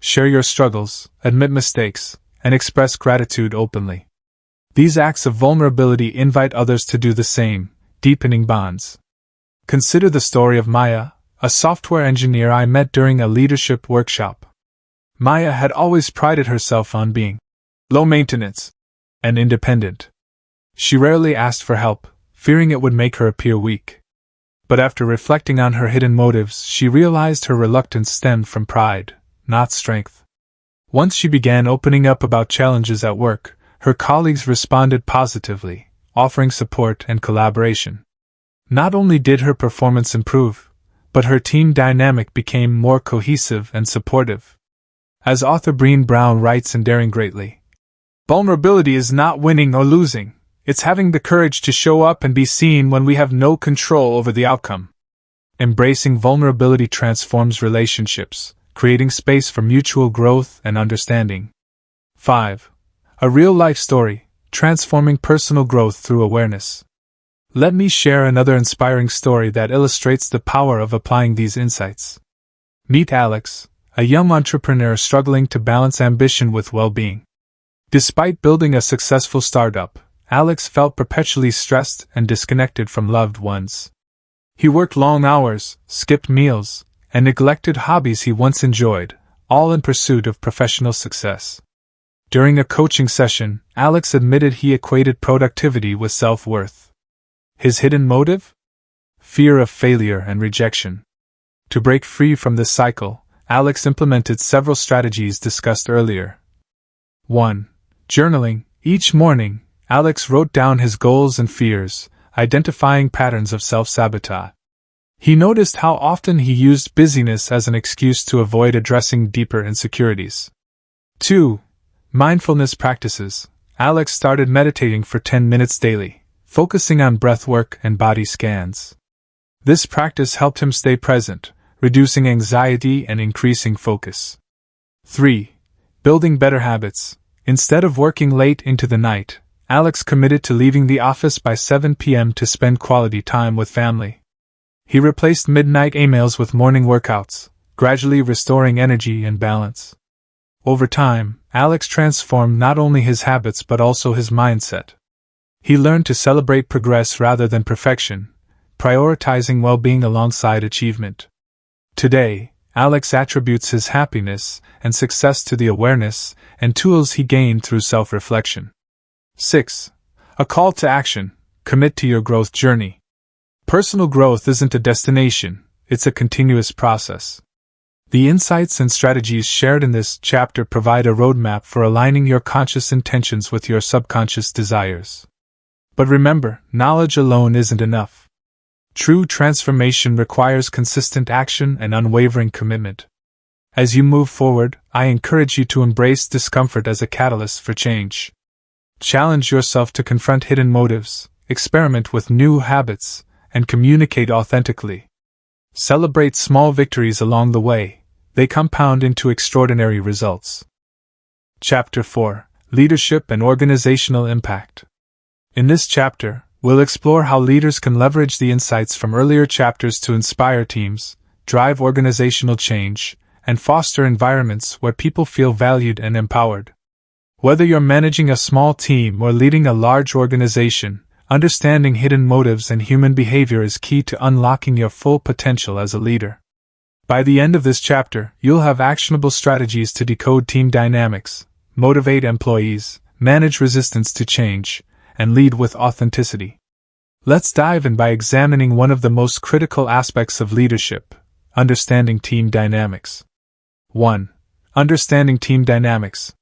Share your struggles, admit mistakes, and express gratitude openly. These acts of vulnerability invite others to do the same, deepening bonds. Consider the story of Maya, a software engineer I met during a leadership workshop. Maya had always prided herself on being low maintenance and independent. She rarely asked for help, fearing it would make her appear weak. But after reflecting on her hidden motives, she realized her reluctance stemmed from pride, not strength. Once she began opening up about challenges at work, her colleagues responded positively, offering support and collaboration. Not only did her performance improve, but her team dynamic became more cohesive and supportive. As author Brené Brown writes in Daring Greatly, vulnerability is not winning or losing, it's having the courage to show up and be seen when we have no control over the outcome. Embracing vulnerability transforms relationships, creating space for mutual growth and understanding. 5. A real-life story, transforming personal growth through awareness. Let me share another inspiring story that illustrates the power of applying these insights. Meet Alex, a young entrepreneur struggling to balance ambition with well-being. Despite building a successful startup, Alex felt perpetually stressed and disconnected from loved ones. He worked long hours, skipped meals, and neglected hobbies he once enjoyed, all in pursuit of professional success. During a coaching session, Alex admitted he equated productivity with self-worth. His hidden motive? Fear of failure and rejection. To break free from this cycle, Alex implemented several strategies discussed earlier. 1. Journaling. Each morning, Alex wrote down his goals and fears, identifying patterns of self-sabotage. He noticed how often he used busyness as an excuse to avoid addressing deeper insecurities. 2. Mindfulness practices. Alex started meditating for 10 minutes daily, focusing on breathwork and body scans. This practice helped him stay present, reducing anxiety and increasing focus. 3. Building better habits. Instead of working late into the night, Alex committed to leaving the office by 7 p.m. to spend quality time with family. He replaced midnight emails with morning workouts, gradually restoring energy and balance. Over time, Alex transformed not only his habits but also his mindset. He learned to celebrate progress rather than perfection, prioritizing well-being alongside achievement. Today, Alex attributes his happiness and success to the awareness and tools he gained through self-reflection. 6. A call to action. Commit to your growth journey. Personal growth isn't a destination, it's a continuous process. The insights and strategies shared in this chapter provide a roadmap for aligning your conscious intentions with your subconscious desires. But remember, knowledge alone isn't enough. True transformation requires consistent action and unwavering commitment. As you move forward, I encourage you to embrace discomfort as a catalyst for change. Challenge yourself to confront hidden motives, experiment with new habits, and communicate authentically. Celebrate small victories along the way. They compound into extraordinary results. Chapter 4: Leadership and Organizational Impact. In this chapter, we'll explore how leaders can leverage the insights from earlier chapters to inspire teams, drive organizational change, and foster environments where people feel valued and empowered. Whether you're managing a small team or leading a large organization, understanding hidden motives and human behavior is key to unlocking your full potential as a leader. By the end of this chapter, you'll have actionable strategies to decode team dynamics, motivate employees, manage resistance to change, and lead with authenticity. Let's dive in by examining one of the most critical aspects of leadership: understanding team dynamics. 1. Understanding team dynamics.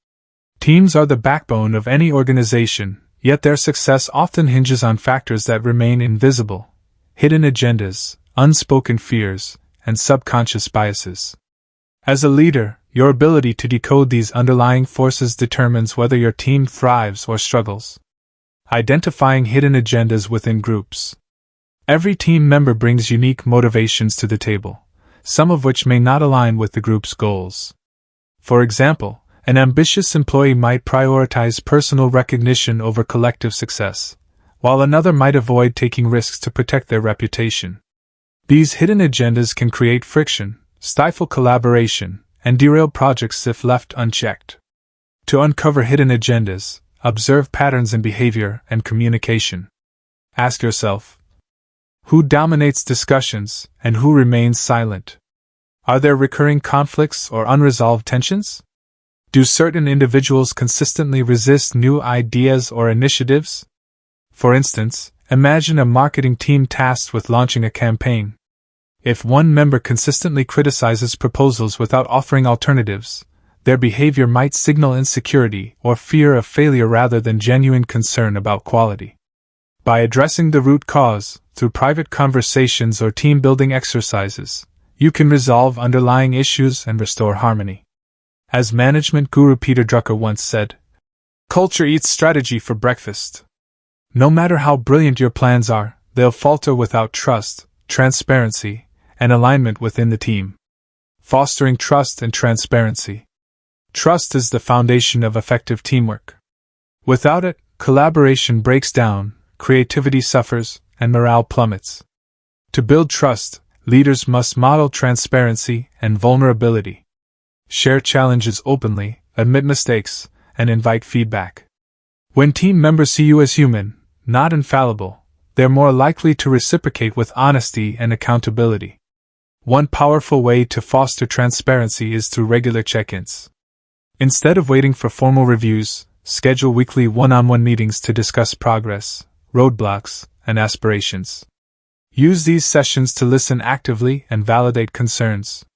Teams are the backbone of any organization, yet their success often hinges on factors that remain invisible: hidden agendas, unspoken fears, and subconscious biases. As a leader, your ability to decode these underlying forces determines whether your team thrives or struggles. Identifying hidden agendas within groups. Every team member brings unique motivations to the table, some of which may not align with the group's goals. For example, an ambitious employee might prioritize personal recognition over collective success, while another might avoid taking risks to protect their reputation. These hidden agendas can create friction, stifle collaboration, and derail projects if left unchecked. To uncover hidden agendas, observe patterns in behavior and communication. Ask yourself: who dominates discussions and who remains silent? Are there recurring conflicts or unresolved tensions? Do certain individuals consistently resist new ideas or initiatives? For instance, imagine a marketing team tasked with launching a campaign. If one member consistently criticizes proposals without offering alternatives, their behavior might signal insecurity or fear of failure rather than genuine concern about quality. By addressing the root cause, through private conversations or team-building exercises, you can resolve underlying issues and restore harmony. As management guru Peter Drucker once said, "Culture eats strategy for breakfast." No matter how brilliant your plans are, they'll falter without trust, transparency, and alignment within the team. Fostering trust and transparency. Trust is the foundation of effective teamwork. Without it, collaboration breaks down, creativity suffers, and morale plummets. To build trust, leaders must model transparency and vulnerability. Share challenges openly, admit mistakes, and invite feedback. When team members see you as human, not infallible, they're more likely to reciprocate with honesty and accountability. One powerful way to foster transparency is through regular check-ins. Instead of waiting for formal reviews, schedule weekly one-on-one meetings to discuss progress, roadblocks, and aspirations. Use these sessions to listen actively and validate concerns.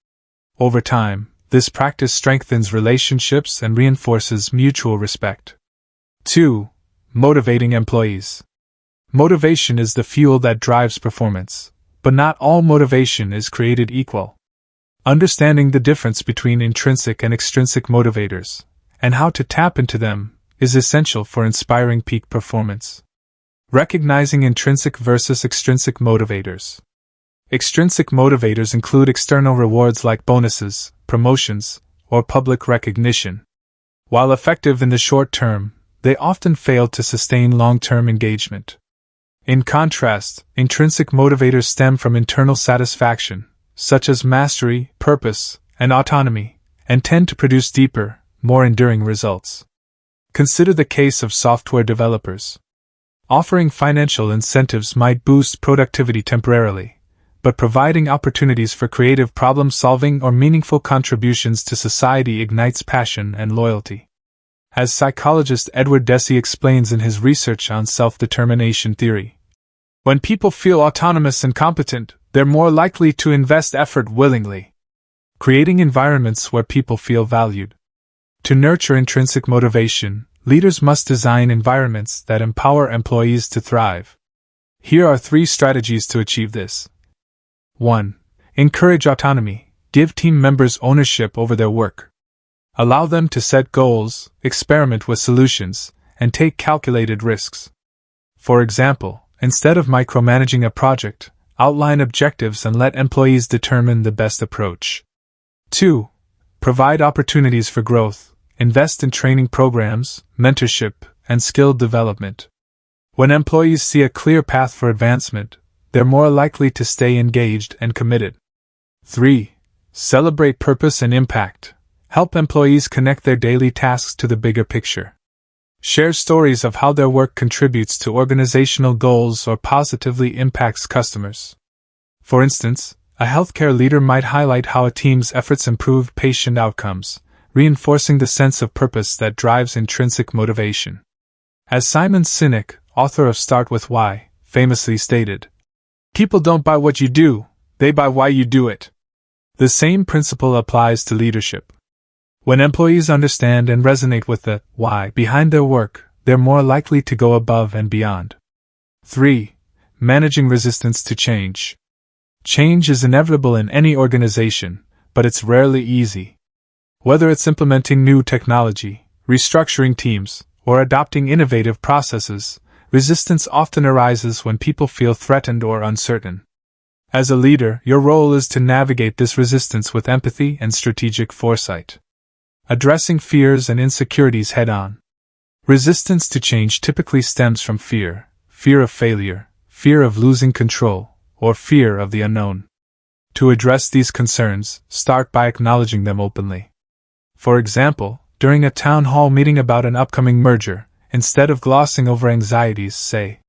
Over time, this practice strengthens relationships and reinforces mutual respect. 2. Motivating employees. Motivation is the fuel that drives performance, but not all motivation is created equal. Understanding the difference between intrinsic and extrinsic motivators, and how to tap into them, is essential for inspiring peak performance. Recognizing intrinsic versus extrinsic motivators. Extrinsic motivators include external rewards like bonuses, promotions, or public recognition. While effective in the short term, they often fail to sustain long-term engagement. In contrast, intrinsic motivators stem from internal satisfaction, such as mastery, purpose, and autonomy, and tend to produce deeper, more enduring results. Consider the case of software developers. Offering financial incentives might boost productivity temporarily, but providing opportunities for creative problem-solving or meaningful contributions to society ignites passion and loyalty. As psychologist Edward Deci explains in his research on self-determination theory, when people feel autonomous and competent, they're more likely to invest effort willingly. Creating environments where people feel valued. To nurture intrinsic motivation, leaders must design environments that empower employees to thrive. Here are 3 strategies to achieve this. 1. Encourage autonomy. Give team members ownership over their work. Allow them to set goals, experiment with solutions, and take calculated risks. For example, instead of micromanaging a project, outline objectives and let employees determine the best approach. 2. Provide opportunities for growth. Invest in training programs, mentorship, and skill development. When employees see a clear path for advancement, they're more likely to stay engaged and committed. 3. Celebrate purpose and impact. Help employees connect their daily tasks to the bigger picture. Share stories of how their work contributes to organizational goals or positively impacts customers. For instance, a healthcare leader might highlight how a team's efforts improve patient outcomes, reinforcing the sense of purpose that drives intrinsic motivation. As Simon Sinek, author of Start With Why, famously stated, "People don't buy what you do, they buy why you do it." The same principle applies to leadership. When employees understand and resonate with the why behind their work, they're more likely to go above and beyond. 3. Managing resistance to change. Change is inevitable in any organization, but it's rarely easy. Whether it's implementing new technology, restructuring teams, or adopting innovative processes, resistance often arises when people feel threatened or uncertain. As a leader, your role is to navigate this resistance with empathy and strategic foresight, addressing fears and insecurities head-on. Resistance to change typically stems from fear of failure, fear of losing control, or fear of the unknown. To address these concerns, start by acknowledging them openly. For example, during a town hall meeting about an upcoming merger, instead of glossing over anxieties, say,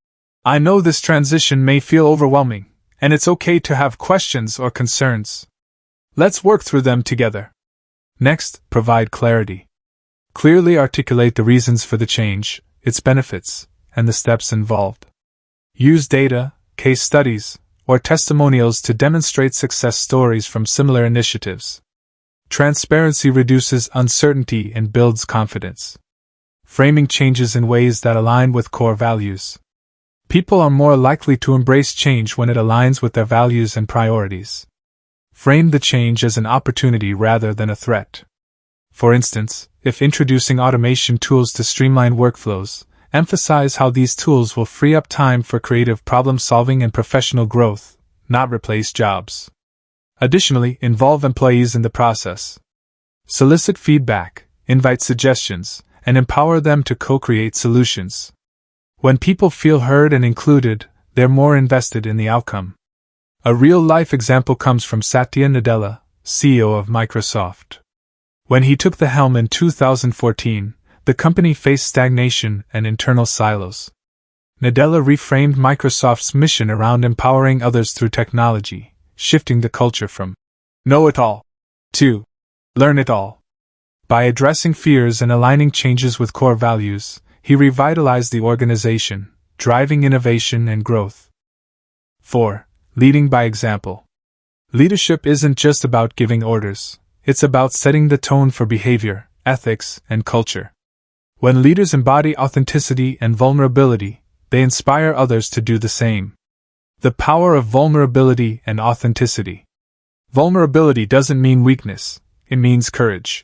"I know this transition may feel overwhelming, and it's okay to have questions or concerns. Let's work through them together." Next, provide clarity. Clearly articulate the reasons for the change, its benefits, and the steps involved. Use data, case studies, or testimonials to demonstrate success stories from similar initiatives. Transparency reduces uncertainty and builds confidence. Framing changes in ways that align with core values. People are more likely to embrace change when it aligns with their values and priorities. Frame the change as an opportunity rather than a threat. For instance, if introducing automation tools to streamline workflows, emphasize how these tools will free up time for creative problem-solving and professional growth, not replace jobs. Additionally, involve employees in the process. Solicit feedback, invite suggestions, and empower them to co-create solutions. When people feel heard and included, they're more invested in the outcome. A real-life example comes from Satya Nadella, CEO of Microsoft. When he took the helm in 2014, the company faced stagnation and internal silos. Nadella reframed Microsoft's mission around empowering others through technology, shifting the culture from know it all to learn it all. By addressing fears and aligning changes with core values, he revitalized the organization, driving innovation and growth. 4. Leading by example. Leadership isn't just about giving orders, it's about setting the tone for behavior, ethics, and culture. When leaders embody authenticity and vulnerability, they inspire others to do the same. The power of vulnerability and authenticity. Vulnerability doesn't mean weakness, it means courage.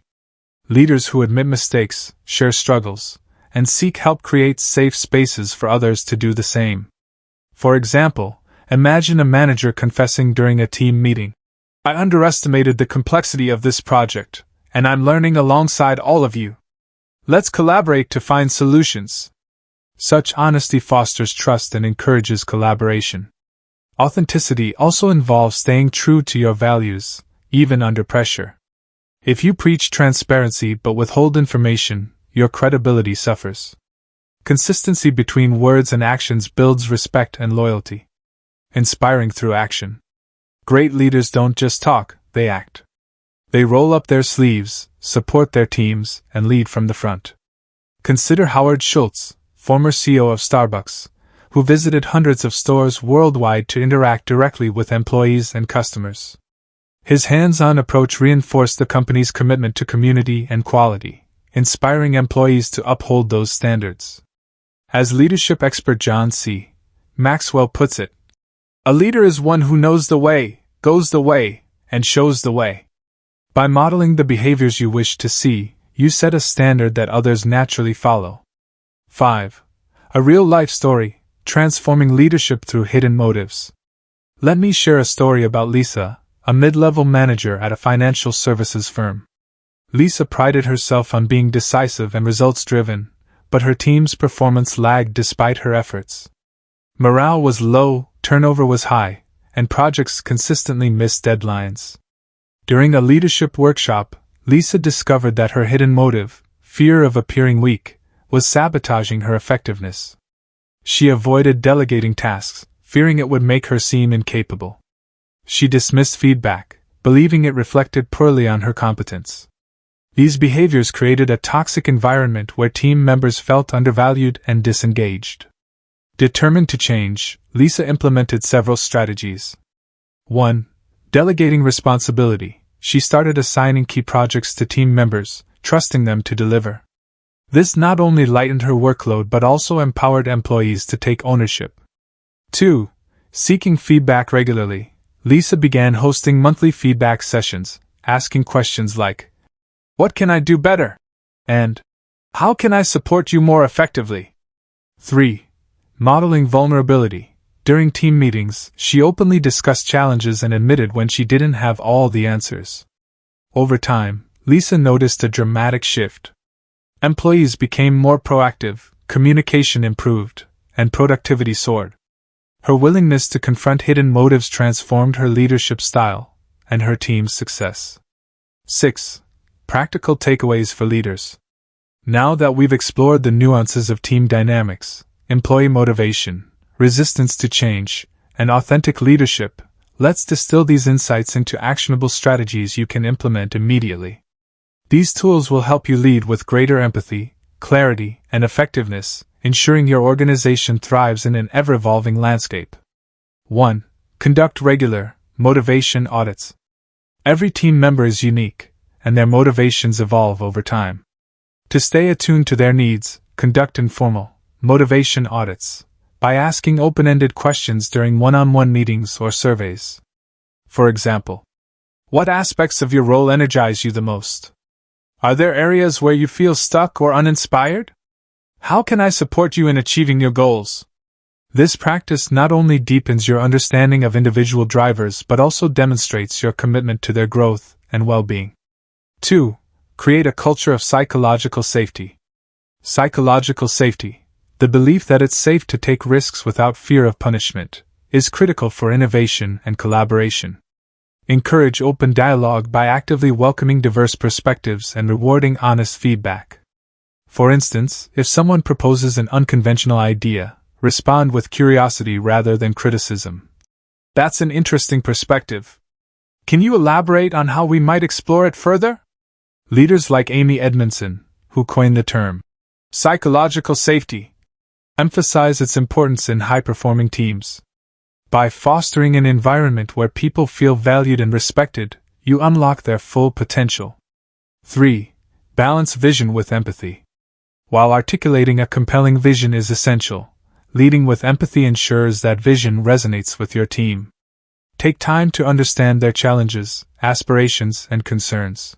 Leaders who admit mistakes, share struggles, and seek help create safe spaces for others to do the same. For example, imagine a manager confessing during a team meeting, "I underestimated the complexity of this project, and I'm learning alongside all of you. Let's collaborate to find solutions." Such honesty fosters trust and encourages collaboration. Authenticity also involves staying true to your values, even under pressure. If you preach transparency but withhold information, your credibility suffers. Consistency between words and actions builds respect and loyalty. Inspiring through action. Great leaders don't just talk, they act. They roll up their sleeves, support their teams, and lead from the front. Consider Howard Schultz, former CEO of Starbucks, who visited hundreds of stores worldwide to interact directly with employees and customers. His hands-on approach reinforced the company's commitment to community and quality, inspiring employees to uphold those standards. As leadership expert John C. Maxwell puts it. A leader is one who knows the way, goes the way, and shows the way. By modeling the behaviors you wish to see, you set a standard that others naturally follow. 5. A real-life story, transforming leadership through hidden motives. Let me share a story about Lisa, a mid-level manager at a financial services firm. Lisa prided herself on being decisive and results-driven, but her team's performance lagged despite her efforts. Morale was low, turnover was high, and projects consistently missed deadlines. During a leadership workshop, Lisa discovered that her hidden motive, fear of appearing weak, was sabotaging her effectiveness. She avoided delegating tasks, fearing it would make her seem incapable. She dismissed feedback, believing it reflected poorly on her competence. These behaviors created a toxic environment where team members felt undervalued and disengaged. Determined to change, Lisa implemented several strategies. 1. Delegating responsibility. She started assigning key projects to team members, trusting them to deliver. This not only lightened her workload but also empowered employees to take ownership. 2. Seeking feedback regularly. Lisa began hosting monthly feedback sessions, asking questions like, "What can I do better?" and "How can I support you more effectively?" 3. Modeling vulnerability. During team meetings, she openly discussed challenges and admitted when she didn't have all the answers. Over time, Lisa noticed a dramatic shift. Employees became more proactive, communication improved, and productivity soared. Her willingness to confront hidden motives transformed her leadership style and her team's success. 6. Practical takeaways for leaders. Now that we've explored the nuances of team dynamics, employee motivation, resistance to change, and authentic leadership, let's distill these insights into actionable strategies you can implement immediately. These tools will help you lead with greater empathy, clarity, and effectiveness, ensuring your organization thrives in an ever-evolving landscape. 1. Conduct regular motivation audits. Every team member is unique, and their motivations evolve over time. To stay attuned to their needs, conduct informal motivation audits by asking open-ended questions during one-on-one meetings or surveys. For example, what aspects of your role energize you the most? Are there areas where you feel stuck or uninspired? How can I support you in achieving your goals? This practice not only deepens your understanding of individual drivers but also demonstrates your commitment to their growth and well-being. 2. Create a culture of psychological safety. Psychological safety, the belief that it's safe to take risks without fear of punishment, is critical for innovation and collaboration. Encourage open dialogue by actively welcoming diverse perspectives and rewarding honest feedback. For instance, if someone proposes an unconventional idea, respond with curiosity rather than criticism. That's an interesting perspective. Can you elaborate on how we might explore it further? Leaders like Amy Edmondson, who coined the term psychological safety, emphasize its importance in high-performing teams. By fostering an environment where people feel valued and respected, you unlock their full potential. 3. Balance vision with empathy. While articulating a compelling vision is essential, leading with empathy ensures that vision resonates with your team. Take time to understand their challenges, aspirations, and concerns.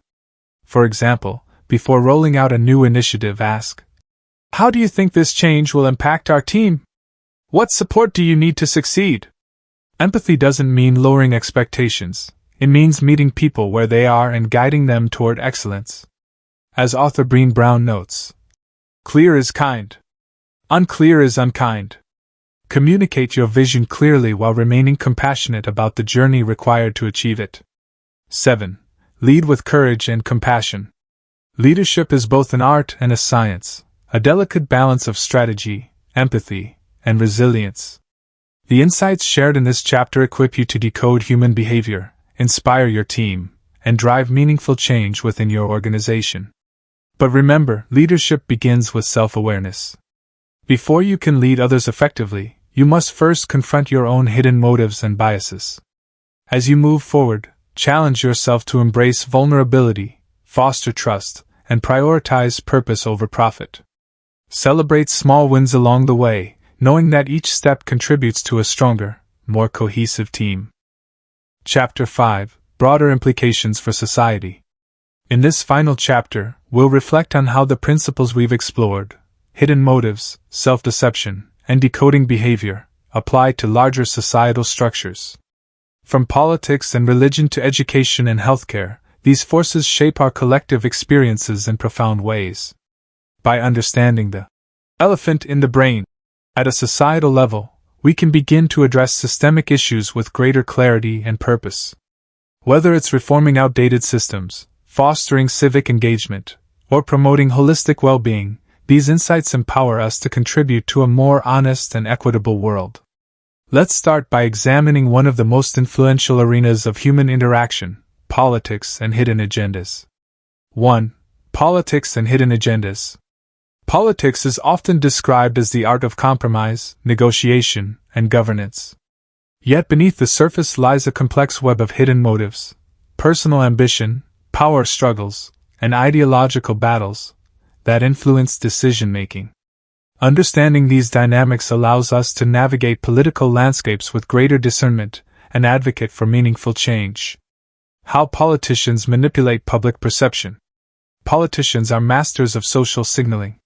For example, before rolling out a new initiative, ask, "How do you think this change will impact our team? What support do you need to succeed?" Empathy doesn't mean lowering expectations. It means meeting people where they are and guiding them toward excellence. As author Brené Brown notes, clear is kind. Unclear is unkind. Communicate your vision clearly while remaining compassionate about the journey required to achieve it. 7. Lead with courage and compassion. Leadership is both an art and a science, a delicate balance of strategy, empathy, and resilience. The insights shared in this chapter equip you to decode human behavior, inspire your team, and drive meaningful change within your organization. But remember, leadership begins with self-awareness. Before you can lead others effectively, you must first confront your own hidden motives and biases. As you move forward, challenge yourself to embrace vulnerability, foster trust, and prioritize purpose over profit. Celebrate small wins along the way, knowing that each step contributes to a stronger, more cohesive team. Chapter 5: Broader Implications for Society. In this final chapter, we'll reflect on how the principles we've explored, hidden motives, self-deception, and decoding behavior, apply to larger societal structures. From politics and religion to education and healthcare, these forces shape our collective experiences in profound ways. By understanding the elephant in the brain, at a societal level, we can begin to address systemic issues with greater clarity and purpose. Whether it's reforming outdated systems, fostering civic engagement, or promoting holistic well-being, these insights empower us to contribute to a more honest and equitable world. Let's start by examining one of the most influential arenas of human interaction: politics and hidden agendas. 1. Politics and hidden agendas. Politics is often described as the art of compromise, negotiation, and governance. Yet beneath the surface lies a complex web of hidden motives, personal ambition, power struggles, and ideological battles that influence decision-making. Understanding these dynamics allows us to navigate political landscapes with greater discernment and advocate for meaningful change. How politicians manipulate public perception. Politicians are masters of social signaling.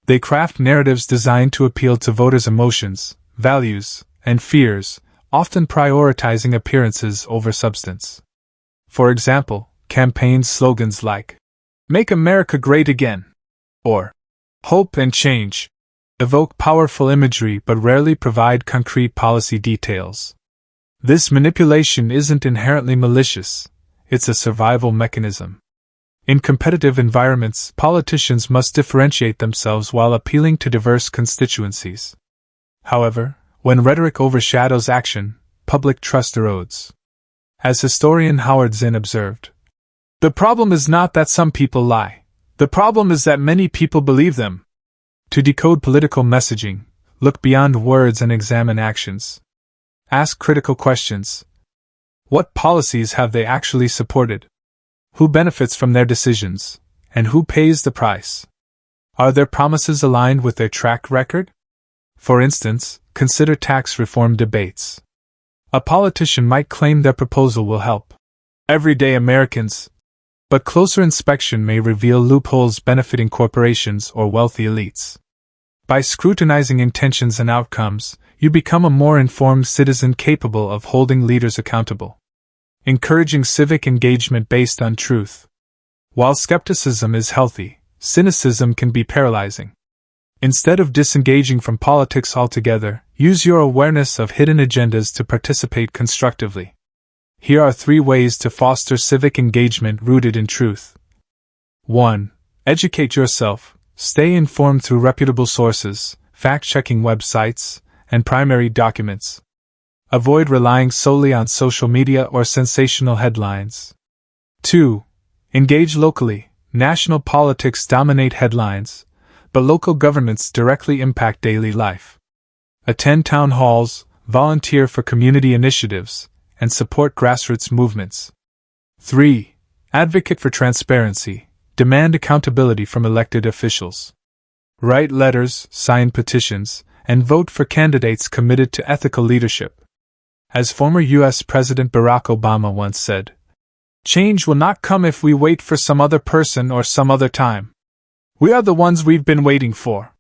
They craft narratives designed to appeal to voters' emotions, values, and fears, often prioritizing appearances over substance. For example, campaign slogans like, "Make America Great Again," or "Hope and Change," evoke powerful imagery but rarely provide concrete policy details. This manipulation isn't inherently malicious, it's a survival mechanism. In competitive environments, politicians must differentiate themselves while appealing to diverse constituencies. However, when rhetoric overshadows action, public trust erodes. As historian Howard Zinn observed, "The problem is not that some people lie. The problem is that many people believe them." To decode political messaging, look beyond words and examine actions. Ask critical questions. What policies have they actually supported? Who benefits from their decisions, and who pays the price? Are their promises aligned with their track record? For instance, consider tax reform debates. A politician might claim their proposal will help everyday Americans, but closer inspection may reveal loopholes benefiting corporations or wealthy elites. By scrutinizing intentions and outcomes, you become a more informed citizen capable of holding leaders accountable. Encouraging civic engagement based on truth. While skepticism is healthy, cynicism can be paralyzing. Instead of disengaging from politics altogether, use your awareness of hidden agendas to participate constructively. Here are 3 ways to foster civic engagement rooted in truth. 1. Educate yourself. Stay informed through reputable sources, fact-checking websites, and primary documents. Avoid relying solely on social media or sensational headlines. 2. Engage locally. National politics dominate headlines, but local governments directly impact daily life. Attend town halls, volunteer for community initiatives, and support grassroots movements. 3. Advocate for transparency. Demand accountability from elected officials. Write letters, sign petitions, and vote for candidates committed to ethical leadership. As former U.S. President Barack Obama once said, "Change will not come if we wait for some other person or some other time. We are the ones we've been waiting for."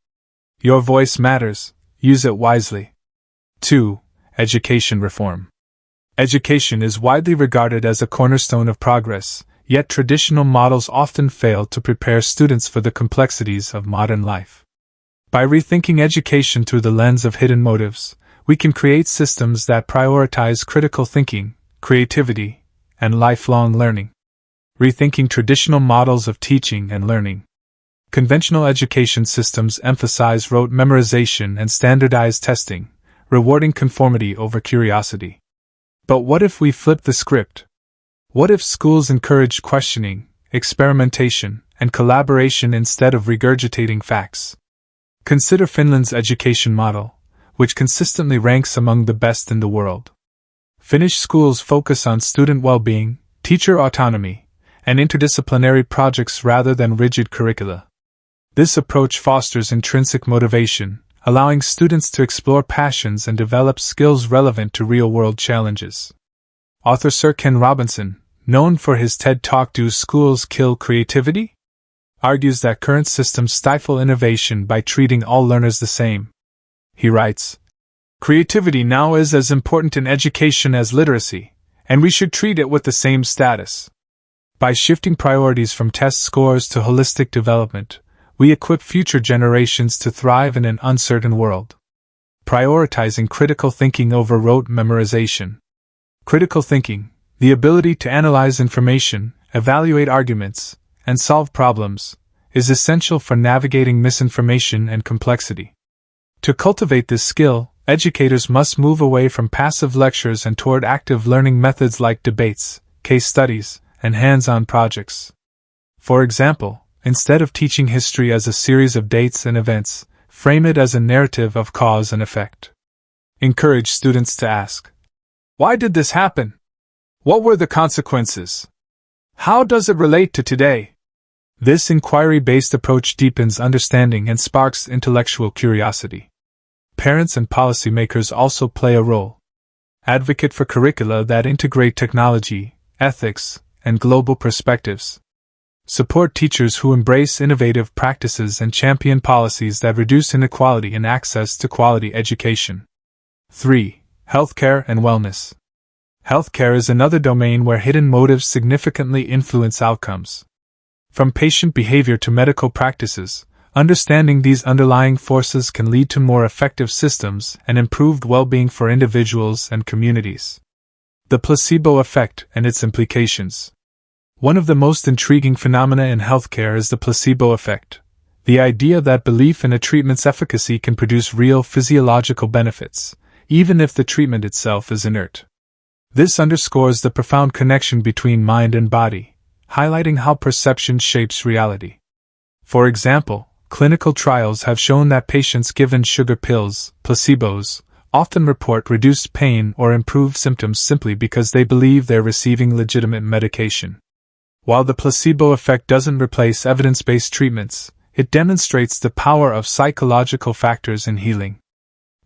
Your voice matters, use it wisely. 2. Education reform. Education is widely regarded as a cornerstone of progress, yet traditional models often fail to prepare students for the complexities of modern life. By rethinking education through the lens of hidden motives, we can create systems that prioritize critical thinking, creativity, and lifelong learning. Rethinking traditional models of teaching and learning. Conventional education systems emphasize rote memorization and standardized testing, rewarding conformity over curiosity. But what if we flip the script? What if schools encourage questioning, experimentation, and collaboration instead of regurgitating facts? Consider Finland's education model, which consistently ranks among the best in the world. Finnish schools focus on student well-being, teacher autonomy, and interdisciplinary projects rather than rigid curricula. This approach fosters intrinsic motivation, allowing students to explore passions and develop skills relevant to real-world challenges. Author Sir Ken Robinson, known for his TED Talk "Do Schools Kill Creativity?", argues that current systems stifle innovation by treating all learners the same. He writes, "Creativity now is as important in education as literacy, and we should treat it with the same status. By shifting priorities from test scores to holistic development, we equip future generations to thrive in an uncertain world." Prioritizing critical thinking over rote memorization. Critical thinking, the ability to analyze information, evaluate arguments, and solve problems, is essential for navigating misinformation and complexity. To cultivate this skill, educators must move away from passive lectures and toward active learning methods like debates, case studies, and hands-on projects. For example, instead of teaching history as a series of dates and events, frame it as a narrative of cause and effect. Encourage students to ask, "Why did this happen? What were the consequences? How does it relate to today?" This inquiry-based approach deepens understanding and sparks intellectual curiosity. Parents and policymakers also play a role. Advocate for curricula that integrate technology, ethics, and global perspectives. Support teachers who embrace innovative practices and champion policies that reduce inequality in access to quality education. 3. Healthcare and wellness. Healthcare is another domain where hidden motives significantly influence outcomes. From patient behavior to medical practices, understanding these underlying forces can lead to more effective systems and improved well-being for individuals and communities. The placebo effect and its implications. One of the most intriguing phenomena in healthcare is the placebo effect, the idea that belief in a treatment's efficacy can produce real physiological benefits, even if the treatment itself is inert. This underscores the profound connection between mind and body, highlighting how perception shapes reality. For example, clinical trials have shown that patients given sugar pills, placebos, often report reduced pain or improved symptoms simply because they believe they're receiving legitimate medication. While the placebo effect doesn't replace evidence-based treatments, it demonstrates the power of psychological factors in healing.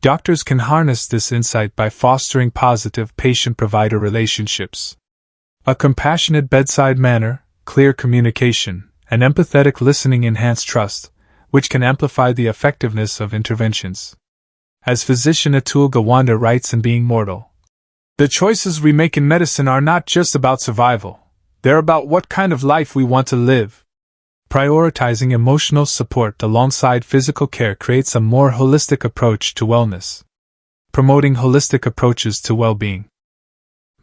Doctors can harness this insight by fostering positive patient-provider relationships. A compassionate bedside manner, clear communication, and empathetic listening enhance trust, which can amplify the effectiveness of interventions. As physician Atul Gawande writes in Being Mortal, "The choices we make in medicine are not just about survival, they're about what kind of life we want to live." Prioritizing emotional support alongside physical care creates a more holistic approach to wellness. Promoting holistic approaches to well-being.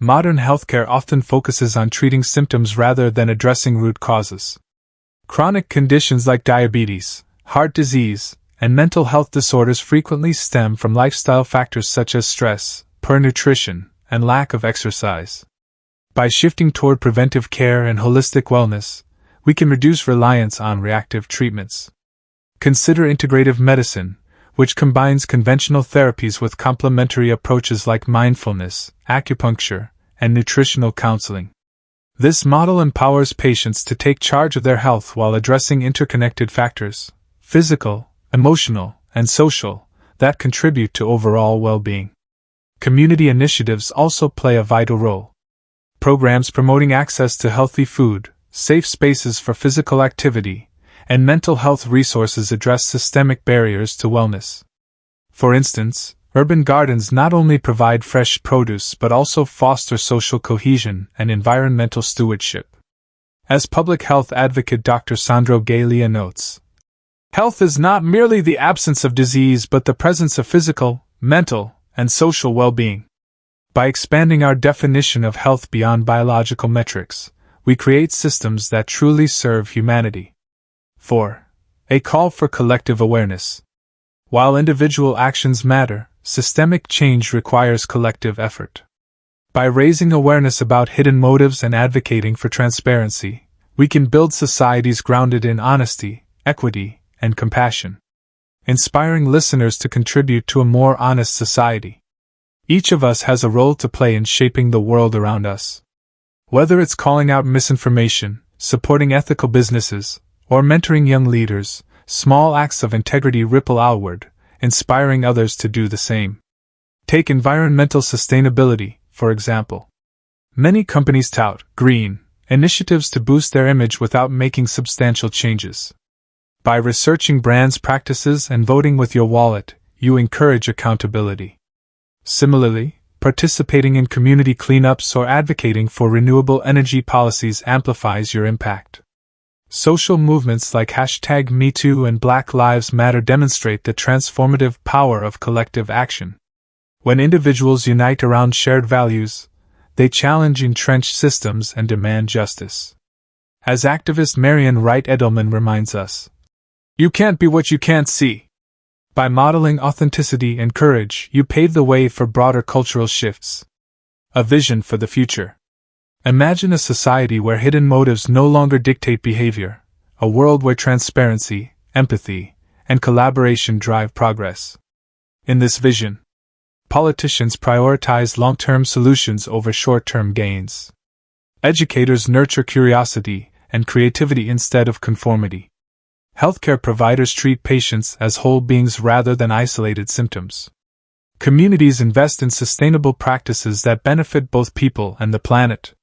Modern healthcare often focuses on treating symptoms rather than addressing root causes. Chronic conditions like diabetes, heart disease, and mental health disorders frequently stem from lifestyle factors such as stress, poor nutrition, and lack of exercise. By shifting toward preventive care and holistic wellness, we can reduce reliance on reactive treatments. Consider integrative medicine, which combines conventional therapies with complementary approaches like mindfulness, acupuncture, and nutritional counseling. This model empowers patients to take charge of their health while addressing interconnected factors, physical, emotional, and social, that contribute to overall well-being. Community initiatives also play a vital role. Programs promoting access to healthy food, safe spaces for physical activity, and mental health resources address systemic barriers to wellness. For instance, urban gardens not only provide fresh produce but also foster social cohesion and environmental stewardship. As public health advocate Dr. Sandro Galea notes, "Health is not merely the absence of disease but the presence of physical, mental, and social well-being." By expanding our definition of health beyond biological metrics, we create systems that truly serve humanity. 4. A call for collective awareness. While individual actions matter, systemic change requires collective effort. By raising awareness about hidden motives and advocating for transparency, we can build societies grounded in honesty, equity, and compassion. Inspiring listeners to contribute to a more honest society. Each of us has a role to play in shaping the world around us. Whether it's calling out misinformation, supporting ethical businesses, or mentoring young leaders, small acts of integrity ripple outward, inspiring others to do the same. Take environmental sustainability, for example. Many companies tout green initiatives to boost their image without making substantial changes. By researching brands' practices and voting with your wallet, you encourage accountability. Similarly, participating in community cleanups or advocating for renewable energy policies amplifies your impact. Social movements like #MeToo and Black Lives Matter demonstrate the transformative power of collective action. When individuals unite around shared values, they challenge entrenched systems and demand justice. As activist Marian Wright Edelman reminds us, "You can't be what you can't see." By modeling authenticity and courage, you pave the way for broader cultural shifts. A vision for the future. Imagine a society where hidden motives no longer dictate behavior, a world where transparency, empathy, and collaboration drive progress. In this vision, politicians prioritize long-term solutions over short-term gains. Educators nurture curiosity and creativity instead of conformity. Healthcare providers treat patients as whole beings rather than isolated symptoms. Communities invest in sustainable practices that benefit both people and the planet.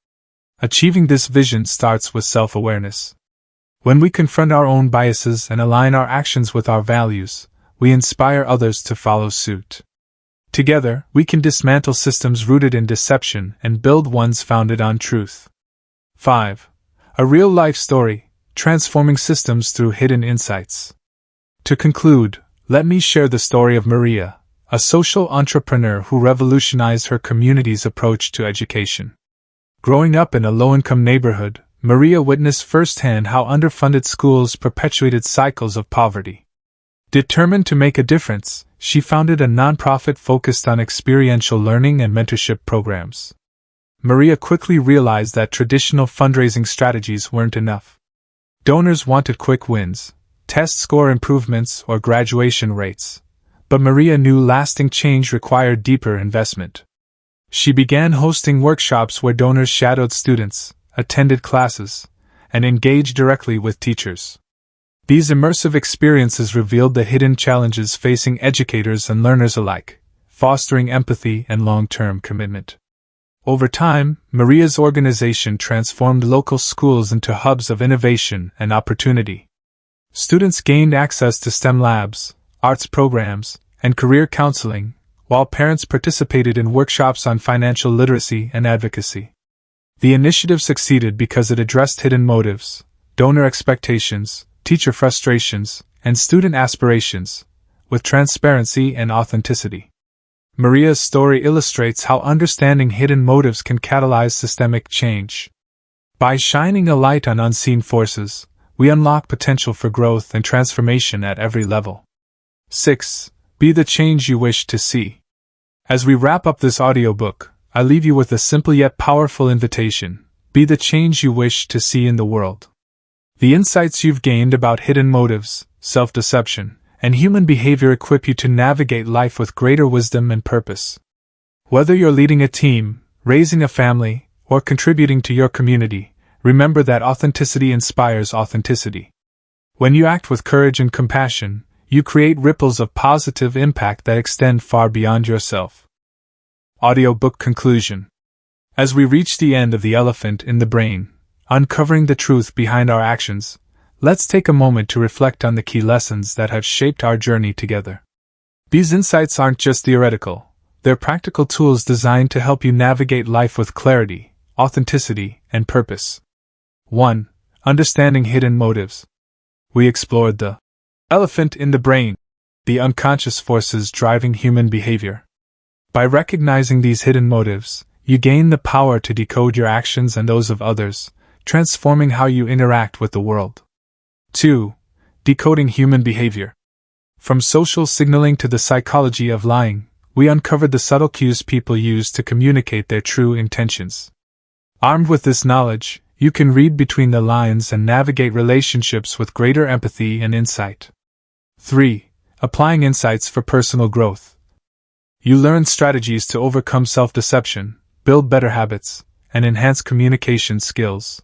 Achieving this vision starts with self-awareness. When we confront our own biases and align our actions with our values, we inspire others to follow suit. Together, we can dismantle systems rooted in deception and build ones founded on truth. 5. A real-life story, transforming systems through hidden insights. To conclude, let me share the story of Maria, a social entrepreneur who revolutionized her community's approach to education. Growing up in a low-income neighborhood, Maria witnessed firsthand how underfunded schools perpetuated cycles of poverty. Determined to make a difference, she founded a nonprofit focused on experiential learning and mentorship programs. Maria quickly realized that traditional fundraising strategies weren't enough. Donors wanted quick wins, test score improvements, or graduation rates. But Maria knew lasting change required deeper investment. She began hosting workshops where donors shadowed students, attended classes, and engaged directly with teachers. These immersive experiences revealed the hidden challenges facing educators and learners alike, fostering empathy and long-term commitment. Over time, Maria's organization transformed local schools into hubs of innovation and opportunity. Students gained access to STEM labs, arts programs, and career counseling, while parents participated in workshops on financial literacy and advocacy. The initiative succeeded because it addressed hidden motives, donor expectations, teacher frustrations, and student aspirations, with transparency and authenticity. Maria's story illustrates how understanding hidden motives can catalyze systemic change. By shining a light on unseen forces, we unlock potential for growth and transformation at every level. 6. Be the change you wish to see. As we wrap up this audiobook, I leave you with a simple yet powerful invitation: be the change you wish to see in the world. The insights you've gained about hidden motives, self-deception, and human behavior equip you to navigate life with greater wisdom and purpose. Whether you're leading a team, raising a family, or contributing to your community, remember that authenticity inspires authenticity. When you act with courage and compassion, you create ripples of positive impact that extend far beyond yourself. Audiobook conclusion. As we reach the end of The Elephant in the Brain, uncovering the truth behind our actions, let's take a moment to reflect on the key lessons that have shaped our journey together. These insights aren't just theoretical, they're practical tools designed to help you navigate life with clarity, authenticity, and purpose. 1. Understanding hidden motives. We explored the elephant in the brain, the unconscious forces driving human behavior. By recognizing these hidden motives, you gain the power to decode your actions and those of others, transforming how you interact with the world. 2. Decoding human behavior. From social signaling to the psychology of lying, we uncovered the subtle cues people use to communicate their true intentions. Armed with this knowledge, you can read between the lines and navigate relationships with greater empathy and insight. 3. Applying insights for personal growth. You learn strategies to overcome self-deception, build better habits, and enhance communication skills.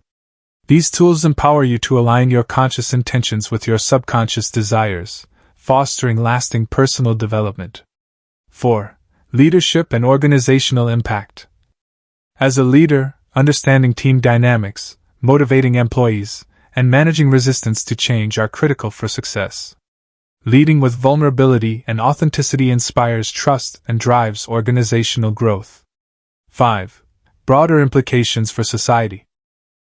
These tools empower you to align your conscious intentions with your subconscious desires, fostering lasting personal development. 4. Leadership and organizational impact. As a leader, understanding team dynamics, motivating employees, and managing resistance to change are critical for success. Leading with vulnerability and authenticity inspires trust and drives organizational growth. 5. Broader implications for society.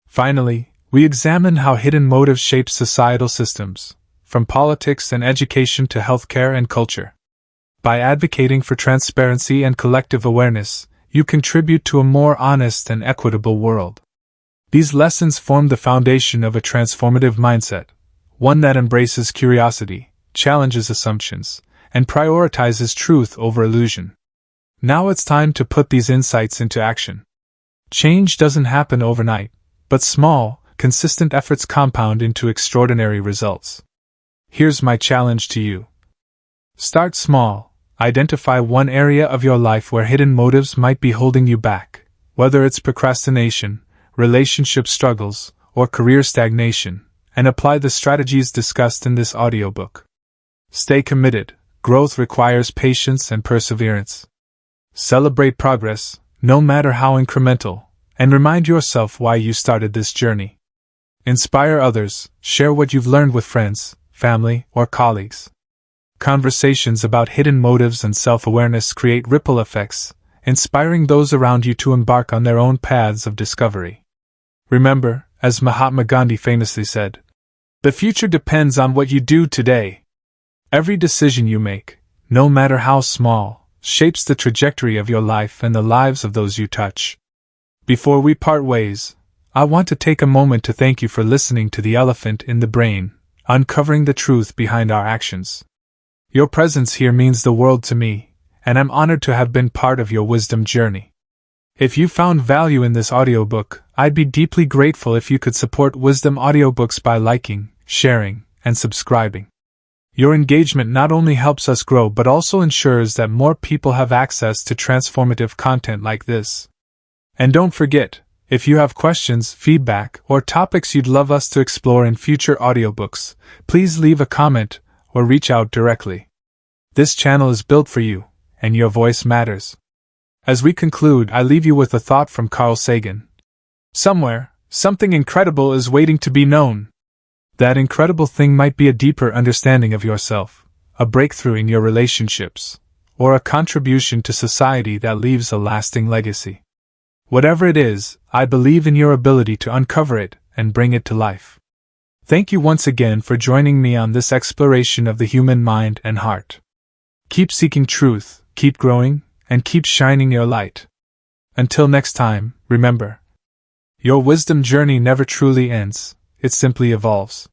Finally, we examine how hidden motives shape societal systems, from politics and education to healthcare and culture. By advocating for transparency and collective awareness, you contribute to a more honest and equitable world. These lessons form the foundation of a transformative mindset, one that embraces curiosity, challenges assumptions, and prioritizes truth over illusion. Now it's time to put these insights into action. Change doesn't happen overnight, but small, consistent efforts compound into extraordinary results. Here's my challenge to you. Start small. Identify one area of your life where hidden motives might be holding you back, whether it's procrastination, relationship struggles, or career stagnation, and apply the strategies discussed in this audiobook. Stay committed. Growth requires patience and perseverance. Celebrate progress, no matter how incremental, and remind yourself why you started this journey. Inspire others. Share what you've learned with friends, family, or colleagues. Conversations about hidden motives and self-awareness create ripple effects, inspiring those around you to embark on their own paths of discovery. Remember, as Mahatma Gandhi famously said, "The future depends on what you do today." Every decision you make, no matter how small, shapes the trajectory of your life and the lives of those you touch. Before we part ways, I want to take a moment to thank you for listening to The Elephant in the Brain, uncovering the truth behind our actions. Your presence here means the world to me, and I'm honored to have been part of your wisdom journey. If you found value in this audiobook, I'd be deeply grateful if you could support Wisdom Audiobooks by liking, sharing, and subscribing. Your engagement not only helps us grow but also ensures that more people have access to transformative content like this. And don't forget, if you have questions, feedback, or topics you'd love us to explore in future audiobooks, please leave a comment or reach out directly. This channel is built for you, and your voice matters. As we conclude, I leave you with a thought from Carl Sagan. Somewhere, something incredible is waiting to be known. That incredible thing might be a deeper understanding of yourself, a breakthrough in your relationships, or a contribution to society that leaves a lasting legacy. Whatever it is, I believe in your ability to uncover it and bring it to life. Thank you once again for joining me on this exploration of the human mind and heart. Keep seeking truth, keep growing, and keep shining your light. Until next time, remember, your wisdom journey never truly ends, it simply evolves.